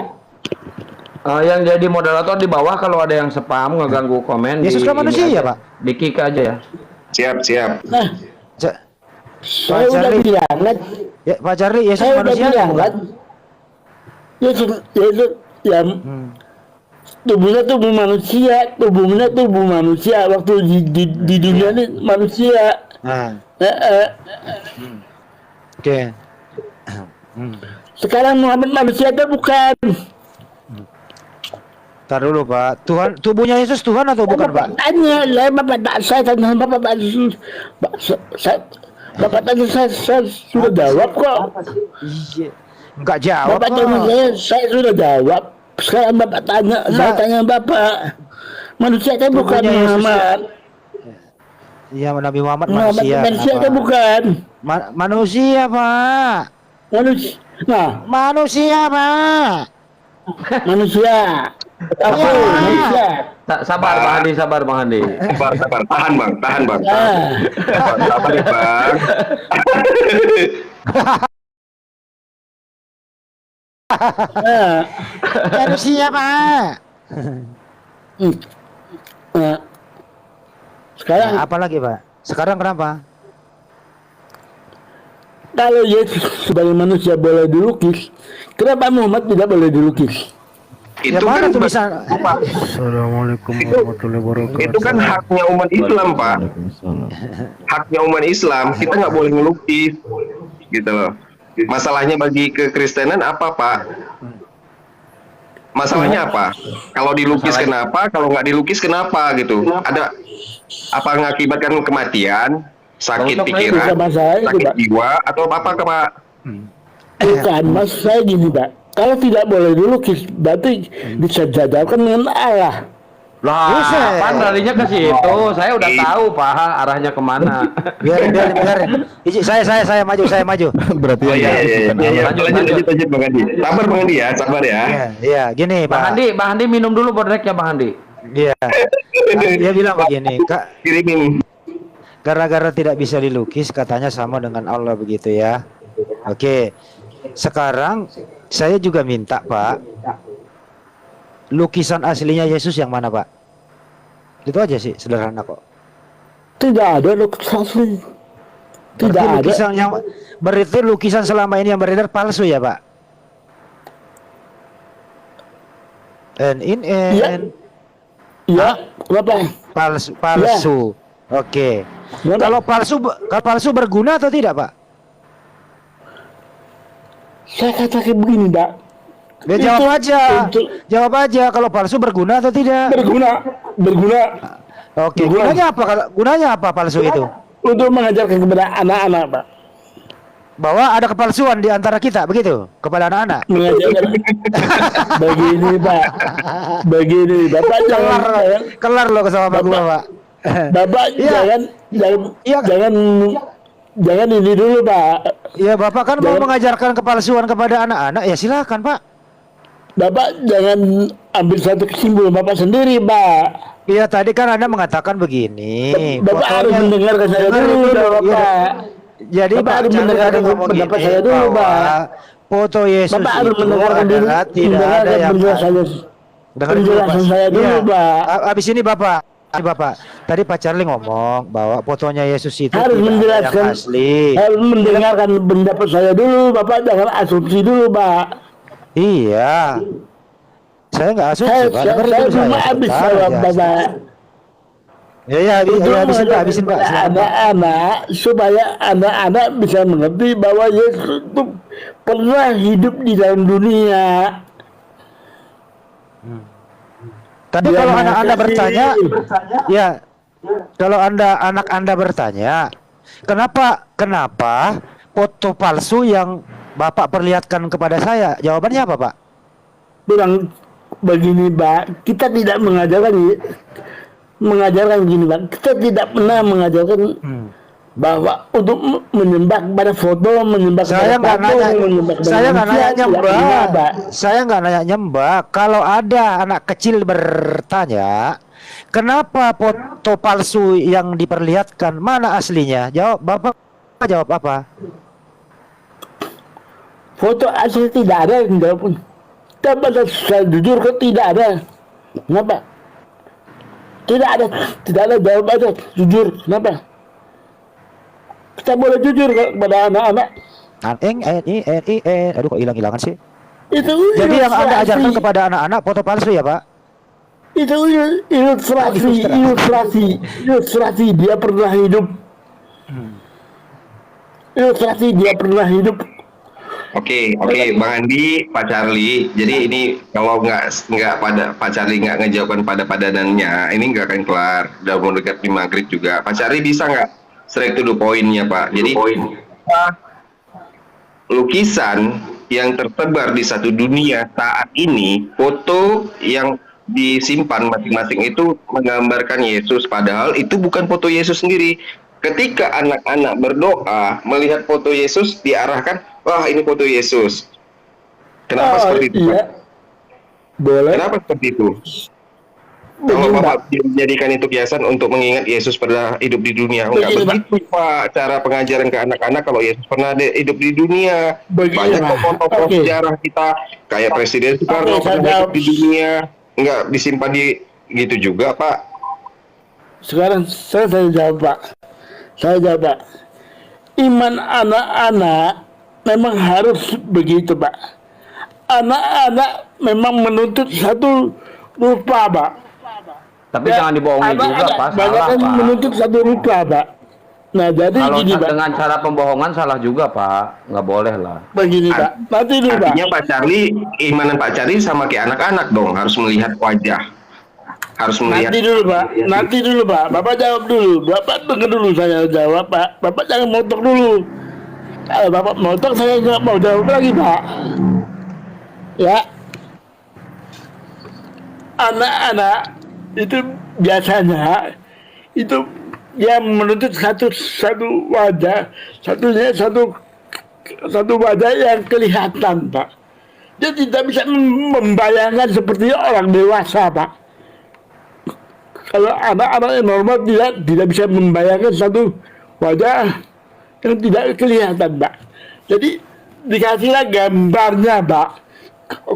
S2: Yang jadi moderator di bawah kalau ada yang spam ngeganggu komen
S5: Yesus
S2: di
S5: kan manusia,
S2: ini aja.
S5: Pak.
S2: Di kick aja ya.
S7: Siap.
S6: Nah,
S5: Ja-
S6: saya udah
S5: Charlie.
S6: bilang kan.
S5: Ya, Pak Charlie, Yesus
S6: Saya udah
S5: manusia
S6: bilang
S5: bukan?
S6: kan. Yesus yang tubuhnya tubuh manusia waktu di dunia ini manusia.
S5: Nah, oke.
S6: Sekarang Muhammad manusia itu bukan.
S5: Tar dulu, Pak. Tuhan, tubuhnya Yesus Tuhan atau bukan, Pak?
S6: Tanya, saya tanya Bapak Bapak tanya saya sudah jawab kok.
S5: Iya. Enggak jawab.
S6: Bapak
S5: kok.
S6: tanya saya sudah jawab. Sekarang Bapak tanya, saya tanya Bapak. Manusia itu bukan
S5: Tubuhnya Yesus,
S6: Muhammad.
S5: Iya, Nabi Muhammad
S6: Muhammad
S5: manusia.
S6: manusia itu
S5: Apa?
S6: bukan.
S5: Manusia, Pak.
S6: Manusia. Nah,
S5: Manusia, Pak.
S6: manusia. Aku
S5: Iya.
S6: manusia.
S2: Sabar Bang Handi, sabar Bang Handi.
S7: Sabar. Tahan Bang.
S6: Nah,
S7: Sabar ya Bang.
S6: nah,
S5: Manusia, Pak.
S6: nah. Sekarang
S5: Nah, apa lagi, Pak? Sekarang kenapa?
S6: kalau Yesus sebagai manusia boleh dilukis, kenapa Muhammad tidak boleh dilukis?
S5: Ya mana tuh bisa?
S3: Assalamualaikum warahmatullahi wabarakatuh.
S7: Itu kan haknya umat Islam Pak. Haknya umat Islam, kita nggak boleh ngelukis, gitu loh. Masalahnya bagi kekristenan apa Pak? Masalahnya apa? Kalau dilukis kenapa? Kalau nggak dilukis kenapa gitu? Ada apa mengakibatkan kematian, sakit
S2: Untuk
S7: pikiran,
S6: Bukan masalah itu,
S7: sakit
S6: Pak.
S7: jiwa, atau apa Pak?
S6: Bukan, mas saya gini Pak. Kalau tidak boleh dilukis, berarti disejajarkan dengan Allah.
S2: Lah,
S5: Buset.
S2: pan larinya ke situ. Saya udah tahu Pak arahnya kemana.
S5: Biarin. Iji, saya maju.
S4: Berarti yang
S7: Iya.
S2: Lanjut.
S7: Bang Andi. Sabar Bang Andi ya, sabar ya.
S5: Iya, gini, Pak.
S2: Bang Handi minum dulu bodreknya Bang Handi.
S5: Iya. Dia bilang begini, Kak,
S7: Kirimin.
S5: gara-gara tidak bisa dilukis katanya sama dengan Allah begitu ya. Oke. Sekarang saya juga minta, Pak, lukisan aslinya Yesus yang mana, Pak? Itu aja sih, sederhana kok.
S6: Tidak ada lukisan asli. Tidak
S5: Berarti
S6: ada.
S5: lukisan yang berarti lukisan selama ini yang beredar palsu ya, Pak?
S6: Iya, kenapa?
S5: Palsu. Oke.
S6: Kenapa?
S5: Kalau palsu berguna atau tidak, Pak?
S6: Saya katakan begini, Pak.
S5: Ya, jawab aja kalau palsu berguna atau tidak?
S6: Berguna.
S5: Oke, gunanya apa palsu itu?
S6: Untuk mengajarkan kepada anak-anak, Pak.
S5: Bahwa ada kepalsuan di antara kita, begitu? Kepada anak-anak.
S6: Mengajarkan begini, Pak. Begini, Bapak
S5: Kelar lo sama Bapak gua, Pak.
S6: Bapak jangan ini dulu, Pak.
S5: Iya, Bapak kan mau mengajarkan kepalsuan kepada anak-anak, ya silakan, Pak.
S6: Bapak jangan ambil satu kesimpulan Bapak sendiri, Pak.
S5: Iya, tadi kan Anda mengatakan begini.
S6: Bapak harus mendengarkan saya dulu, Bapak.
S5: Jadi
S6: Bapak harus mendengarkan pendapat saya dulu, Pak.
S5: Foto Yesus
S6: Bapak harus
S5: itu
S6: mendengarkan dulu,
S5: tidak ada yang
S6: penjelasan saya dulu, Pak.
S5: Habis ini Bapak, tadi Pak Charlie ngomong bahwa fotonya Yesus itu
S6: harus menjelaskan,
S5: asli.
S6: harus mendengarkan pendapat saya dulu, Bapak jangan asumsi dulu, Pak.
S5: Iya, saya nggak asumsi, Pak.
S6: Saya cuma habis jawab, Bapak.
S5: Habisin Pak.
S6: Anak-anak, supaya anak-anak bisa mengerti bahwa Yesus itu pernah hidup di dalam dunia.
S5: Tapi kalau anak Anda bertanya, ya, kalau anak Anda bertanya, kenapa foto palsu yang Bapak perlihatkan kepada saya? Jawabannya apa, Pak?
S6: Bilang begini, Pak, kita tidak mengajarkan gini, Pak. Kita tidak pernah mengajarkan bahwa untuk menyembah pada foto, menyembah
S5: saya nggak nanya nyembah. Saya nggak nanya nyembah. Kalau ada anak kecil bertanya, kenapa foto palsu yang diperlihatkan, mana aslinya? Bapak jawab apa?
S6: Foto asli tidak ada yang jawab. Tapi saya jujur kok tidak ada. Kenapa? Tidak ada jawab aja, jujur. Kenapa? Kita boleh jujur kepada anak-anak.
S5: Aduh, kok hilang-hilangan sih?
S6: Jadi
S5: yang Anda ajarkan kepada anak-anak foto palsu ya, Pak?
S6: Itu ilustrasi dia pernah hidup. Ilustrasi dia pernah hidup.
S7: Oke, Bang Andi, Pak Charlie. Jadi ini kalau nggak pada Pak Charlie nggak ngejawabkan pada padanannya, ini nggak akan kelar. Udah mau dekat di maghrib juga. Pak Charlie bisa nggak straight to the point-nya, Pak? Jadi lukisan yang tersebar di satu dunia saat ini, foto yang disimpan masing-masing itu menggambarkan Yesus, padahal itu bukan foto Yesus sendiri. Ketika anak-anak berdoa melihat foto Yesus, diarahkan, wah ini foto Yesus. Kenapa seperti itu?
S6: Iya. Boleh.
S7: Kenapa seperti itu? Kalau Bapak menjadikan itu kiasan untuk mengingat Yesus pernah hidup di dunia, enggak begitu, Pak. Cara pengajaran ke anak-anak kalau Yesus pernah hidup di dunia. Banyak tokoh-tokoh sejarah kita, kayak Presiden Soekarno pernah hidup di dunia, enggak disimpan di gitu juga, Pak.
S6: Sekarang saya jawab, Pak. Saya jawab, Pak. Iman anak-anak memang harus begitu, Pak. Anak-anak memang menuntut satu rupa, Pak.
S2: Tapi jangan dibohongi juga, Pak. Salah, Pak.
S6: Menuntut satu rupa, Pak. Nah, jadi
S2: kalau
S6: gini, Pak.
S2: dengan cara pembohongan salah juga, Pak. Nggak boleh lah.
S6: Begini, Pak. Nanti dulu, Pak.
S7: Artinya Pak Charlie, imanan Pak Charlie sama kayak anak-anak dong, harus melihat wajah. Harus melihat.
S6: Nanti dulu, Pak. Bapak jawab dulu. Bapak dengar dulu saya jawab, Pak. Bapak jangan motok dulu. Kalau Bapak motok, saya nggak mau jawab lagi, Pak. Ya. Anak-anak itu biasanya itu dia menuntut satu wajah, satu wajah yang kelihatan, Pak. Dia tidak bisa membayangkan seperti orang dewasa, Pak. Kalau anak-anak yang normal tidak bisa membayangkan satu wajah yang tidak kelihatan, Pak. Jadi dikasihlah gambarnya, Pak.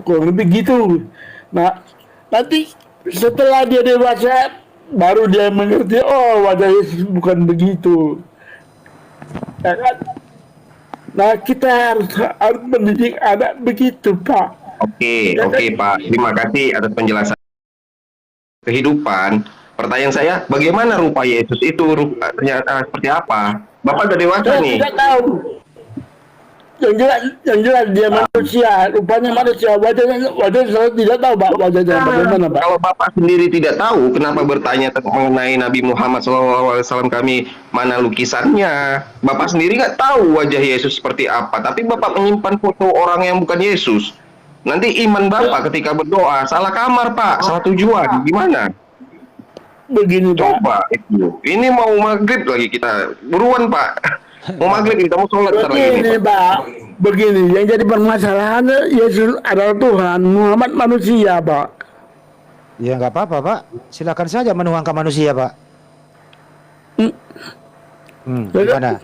S6: Kurang lebih gitu. Nah, nanti setelah dia dewasa baru dia mengerti, oh wajah Yesus bukan begitu. Ya kan? Nah, kita harus mendidik anak begitu, Pak.
S7: Oke, Pak. Terima kasih atas penjelasan kehidupan. Pertanyaan saya, bagaimana rupa Yesus itu? Ternyata seperti apa? Bapak udah dewasa
S6: saya
S7: nih.
S6: tidak tahu. yang jelas dia manusia, rupanya manusia, wajahnya saya tidak tahu Pak, wajahnya bagaimana Pak.
S7: Kalau Bapak sendiri tidak tahu, kenapa bertanya mengenai Nabi Muhammad SAW kami, mana lukisannya? Bapak sendiri nggak tahu wajah Yesus seperti apa, tapi Bapak menyimpan foto orang yang bukan Yesus. Nanti iman Bapak ketika berdoa salah kamar Pak, salah tujuan, gimana?
S6: Begini Pak.
S7: Coba itu. Ini mau maghrib lagi kita, buruan Pak. Mau maghrib kita mau sholat ntar lagi.
S6: Begini Pak, begini yang jadi permasalahan Yesus adalah Tuhan, Muhammad manusia Pak.
S5: Ya nggak apa-apa Pak, silakan saja menuangkan manusia Pak. Gimana?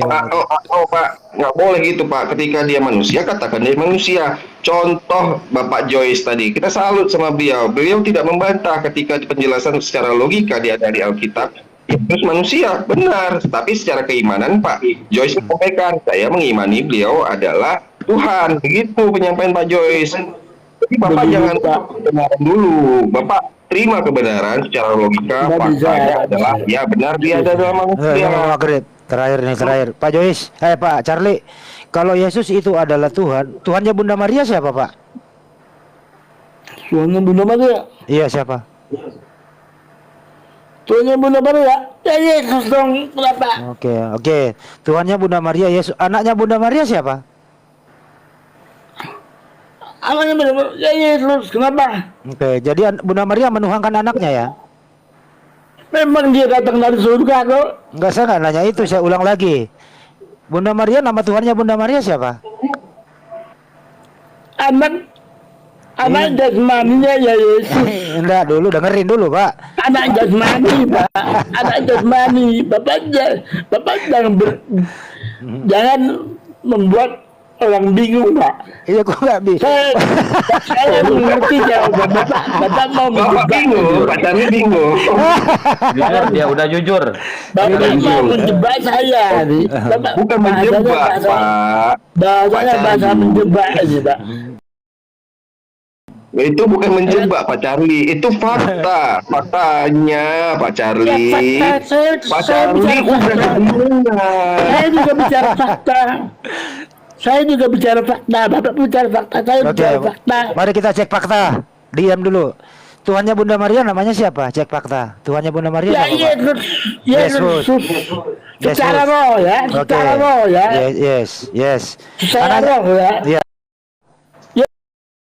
S7: Pak, nggak boleh gitu Pak. Ketika dia manusia, katakan dia manusia. Contoh Bapak Joyce tadi, kita salut sama beliau. Beliau tidak membantah ketika penjelasan secara logika dia dari Alkitab. Yesus manusia, benar. Tapi secara keimanan Pak Joyce menyampaikan, saya mengimani beliau adalah Tuhan. Begitu penyampaian Pak Joyce. Jadi Bapak jangan kebenaran dulu. Bapak terima kebenaran secara logika. Faktanya adalah ya benar dia adalah manusia.
S5: Terakhir Pak Joyce, Pak Charlie, kalau Yesus itu adalah Tuhan, Tuhannya Bunda Maria siapa Pak?
S6: Tuhannya Bunda Maria?
S5: Iya siapa?
S6: Tuhannya Bunda Maria? Ya Yesus dong, kenapa?
S5: Oke. Tuhannya Bunda Maria, Yesus. Anaknya Bunda Maria siapa?
S6: Anaknya Bunda Maria, ya Yesus, kenapa?
S5: Oke, jadi Bunda Maria menuhankan anaknya ya?
S6: Memang dia datang dari surga kok.
S5: Enggak, saya nggak nanya itu, saya ulang lagi. Bunda Maria, nama Tuhannya Bunda Maria siapa?
S6: Anak jasmaninya ya Yesus.
S5: Enggak, dulu dengerin dulu Pak.
S6: Anak jasmani Pak, anak jasmani. Bapak jangan membuat orang bingung Pak.
S5: Iya, kok nggak bisa?
S6: Saya mengerti jawaban Bapak mau
S7: Bapak bingung, Pak Charlie bingung.
S2: Dia udah jujur.
S6: Bapak mau menjebak saya nih.
S7: Bukan menjebak Pak.
S6: Bahasanya bahasa menjebak aja Pak.
S7: Itu bukan menjebak Pak Charlie, itu fakta. Faktanya Pak Charlie.
S6: Ya,
S7: Pak Charlie
S6: saya juga bicara fakta. Saya juga bicara fakta. Bapak bicara fakta, saya bicara fakta.
S5: Mari kita cek fakta. Diam dulu. Tuhannya Bunda Maria namanya siapa? Cek fakta. Tuhannya Bunda Maria
S6: Ya
S5: siapa?
S6: Yesus. Secara roh ya, secara roh ya.
S5: Yes.
S6: Secara roh ya.
S5: Iya.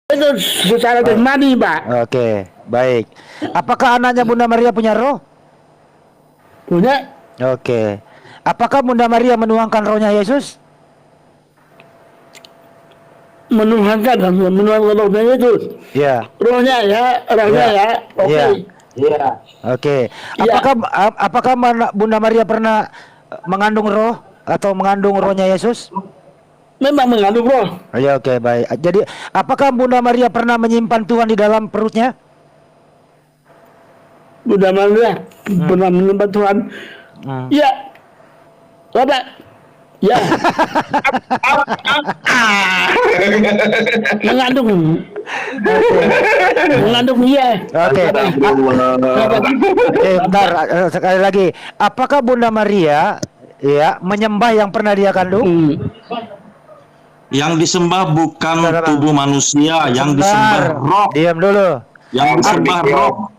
S6: Itu secara jasmani Pak.
S5: Oke, baik. Apakah anaknya Bunda Maria punya roh?
S6: Punya.
S5: Oke. Apakah Bunda Maria menuangkan rohnya Yesus?
S6: Menuangkan rohnya Yesus.
S5: Ya.
S6: Rohnya ya. Oke.
S5: Iya. Oke. Apakah Bunda Maria pernah mengandung roh atau mengandung rohnya Yesus?
S6: Memang mengandung roh.
S5: Ya, oke, baik. Jadi, apakah Bunda Maria pernah menyimpan Tuhan di dalam perutnya?
S6: Bunda Maria pernah menyimpan Tuhan. Ya. Bapak. Ya. Mengandung. Mengandung ya.
S5: Oke. Bentar, sekali lagi. Apakah Bunda Maria ya menyembah yang pernah dia kandung?
S10: Yang disembah bukan tubuh manusia, yang disembah roh.
S5: Diam dulu.
S10: Yang disembah roh.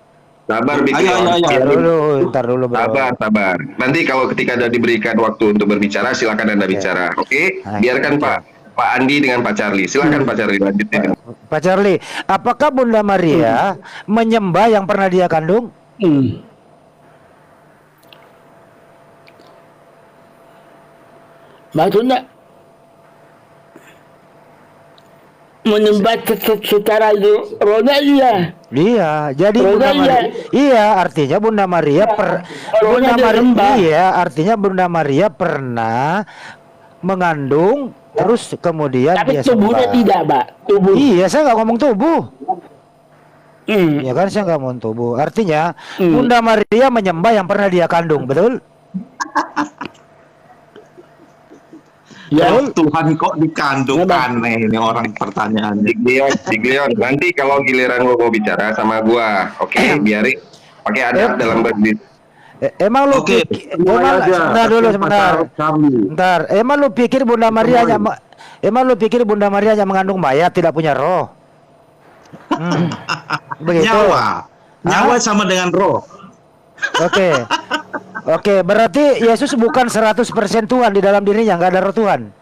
S7: Sabar,
S5: Ntar dulu bro.
S7: Sabar. Nanti kalau ketika ada diberikan waktu untuk berbicara, silakan Anda bicara. Oke? Biarkan Pak Andi dengan Pak Charlie. Silakan Pak Charlie lanjutin.
S5: Pak Charlie, apakah Bunda Maria menyembah yang pernah dia kandung?
S6: Maksudnya menyembah secara rohnya iya.
S5: Iya, jadi Bunda Maria, iya artinya Bunda Maria artinya Bunda Maria pernah mengandung terus kemudian
S6: tapi
S5: dia
S6: tubuhnya
S5: sembah.
S6: tidak, Pak. Tubuh.
S5: Iya, saya nggak ngomong tubuh. Ya kan saya nggak ngomong tubuh. Artinya Bunda Maria menyembah yang pernah dia kandung, betul?
S10: Ya Tuhan kok dikandung, aneh ini orang pertanyaannya.
S7: Diglion. Nanti kalau giliran lo mau bicara sama gua, oke, biarin pakai adab dalam berdiri.
S5: Emang lu
S10: Oke,
S5: emang sebentar dulu sebentar. Bentar, emang lu pikir Bunda Maria hanya mengandung mayat tidak punya roh? Begitu.
S10: Nyawa sama dengan roh.
S5: Oke. Oke, berarti Yesus bukan 100% Tuhan, di dalam dirinya nggak ada roh Tuhan.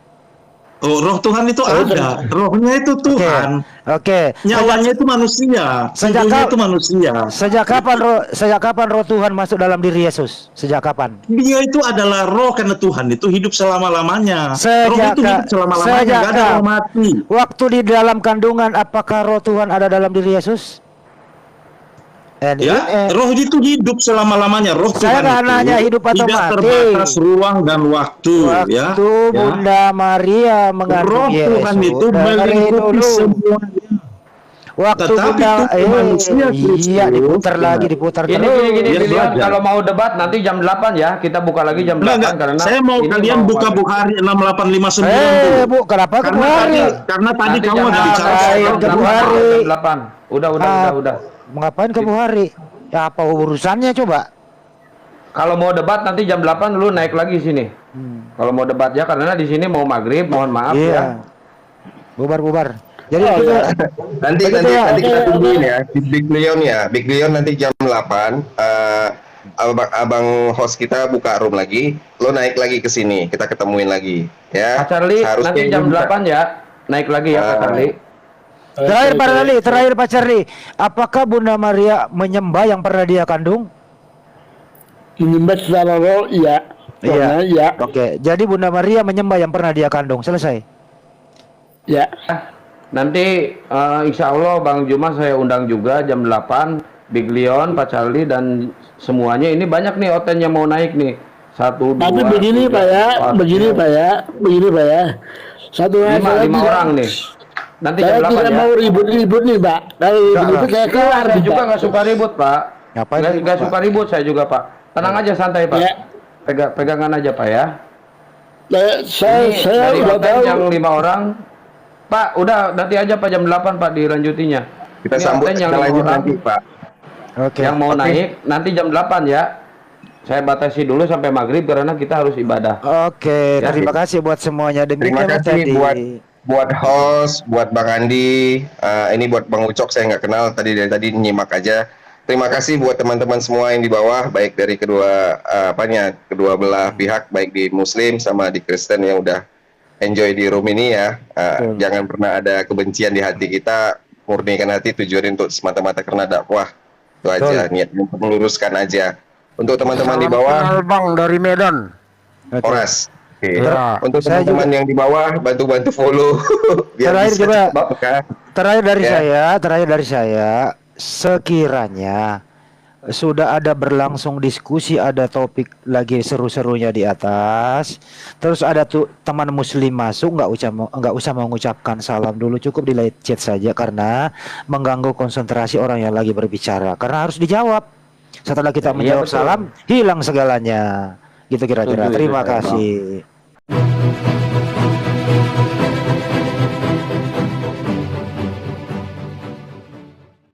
S10: Oh, roh Tuhan itu ada, rohnya itu Tuhan.
S5: Oke.
S10: Nyawanya itu manusia. Tubuhnya itu manusia.
S5: Sejak kapan roh Tuhan masuk dalam diri Yesus? Sejak kapan?
S10: Dia itu adalah roh karena Tuhan itu hidup selama-lamanya. Roh itu hidup selama-lamanya,
S5: sejak
S10: nggak ada roh mati.
S5: Waktu di dalam kandungan, apakah roh Tuhan ada dalam diri Yesus?
S10: Roh itu hidup selama-lamanya. Roh
S5: Saya
S10: Tuhan itu
S5: nanya hidup atau
S10: tidak
S5: mati.
S10: terbatas ruang dan waktu.
S5: Bunda Maria mengandung
S10: roh
S5: Yesus.
S10: Tuhan itu melingkupi semuanya.
S5: Waktu
S10: Tetapi
S5: Bunda
S10: manusia
S5: diputar lagi
S2: Gini, Bilion, kalau mau debat nanti jam 8 ya. Kita buka lagi jam 8 karena
S10: saya mau kalian buka Bukhari 6859 dulu.
S5: Bu, kenapa ke Bukhari?
S10: Karena tadi kamu
S2: jam
S10: ada bicara
S5: ke Bukhari.
S2: Jam 8. Udah.
S5: Ngapain ke Bukhari? Ya apa urusannya coba?
S2: Kalau mau debat nanti jam 8 lu naik lagi sini. Kalau mau debat ya, karena di sini mau maghrib, mohon maaf ya.
S5: Bubar. Jadi
S7: nanti kita tungguin ya Big Leon nanti jam 8 abang host kita buka room lagi, lo naik lagi ke sini, kita ketemuin lagi ya.
S2: Pak Charlie nanti jam 8 ya, naik lagi ya Pak Charlie.
S5: Terakhir Pak Charlie, apakah Bunda Maria menyembah yang pernah dia kandung?
S6: Menyembah secara roh, iya. Iya.
S5: Oke, jadi Bunda Maria menyembah yang pernah dia kandung. Selesai.
S6: Ya.
S2: Nanti insya Allah Bang Juma saya undang juga jam 8, Big Leon, Pak Charlie dan semuanya. Ini banyak nih oten yang mau naik nih. 1, 2,
S6: tapi begini
S2: 3,
S6: Pak ya. Satu
S2: 5 orang nih. Nanti
S6: saya
S2: jam 8
S6: tidak
S2: ya.
S6: mau ribut-ribut nih Pak. Kalau ribut saya keluar.
S2: Saya juga nggak suka ribut Pak.
S5: Ngapain
S2: Nggak suka ribut saya juga Pak. Tenang aja, santai Pak.
S6: Ya.
S2: Pegangan aja Pak ya.
S6: Saya
S2: dari
S6: udah tahu.
S2: yang 5 orang. Pak, udah nanti aja Pak jam 8 Pak dilanjutinya.
S7: Kita sambut
S2: yang
S7: lanjut nanti Pak.
S5: Oke.
S2: Yang mau naik nanti jam 8 ya. Saya batasi dulu sampai maghrib karena kita harus ibadah.
S5: Oke, terima kasih buat semuanya.
S7: Terima kasih buat host, buat Bang Andi, ini buat Bang Ucok saya nggak kenal dari tadi nyimak aja. Terima kasih buat teman-teman semua yang di bawah, baik dari kedua belah pihak, baik di Muslim sama di Kristen yang udah enjoy di room ini ya. Jangan pernah ada kebencian di hati kita, murnikan hati tujuan untuk semata-mata karena dakwah. Itu aja, niat untuk meluruskan aja. Untuk teman-teman di bawah,
S5: Bang dari Medan.
S7: Oras. Oke.
S5: Ya.
S7: Untuk teman-teman yang di bawah bantu-bantu follow.
S5: Terakhir dari saya, sekiranya sudah ada berlangsung diskusi, ada topik lagi seru-serunya di atas, terus ada tuh teman muslim masuk, nggak usah mengucapkan salam dulu, cukup di live chat saja karena mengganggu konsentrasi orang yang lagi berbicara, karena harus dijawab. Setelah kita menjawab salam, hilang segalanya. Gitu kira-kira. Terima kasih.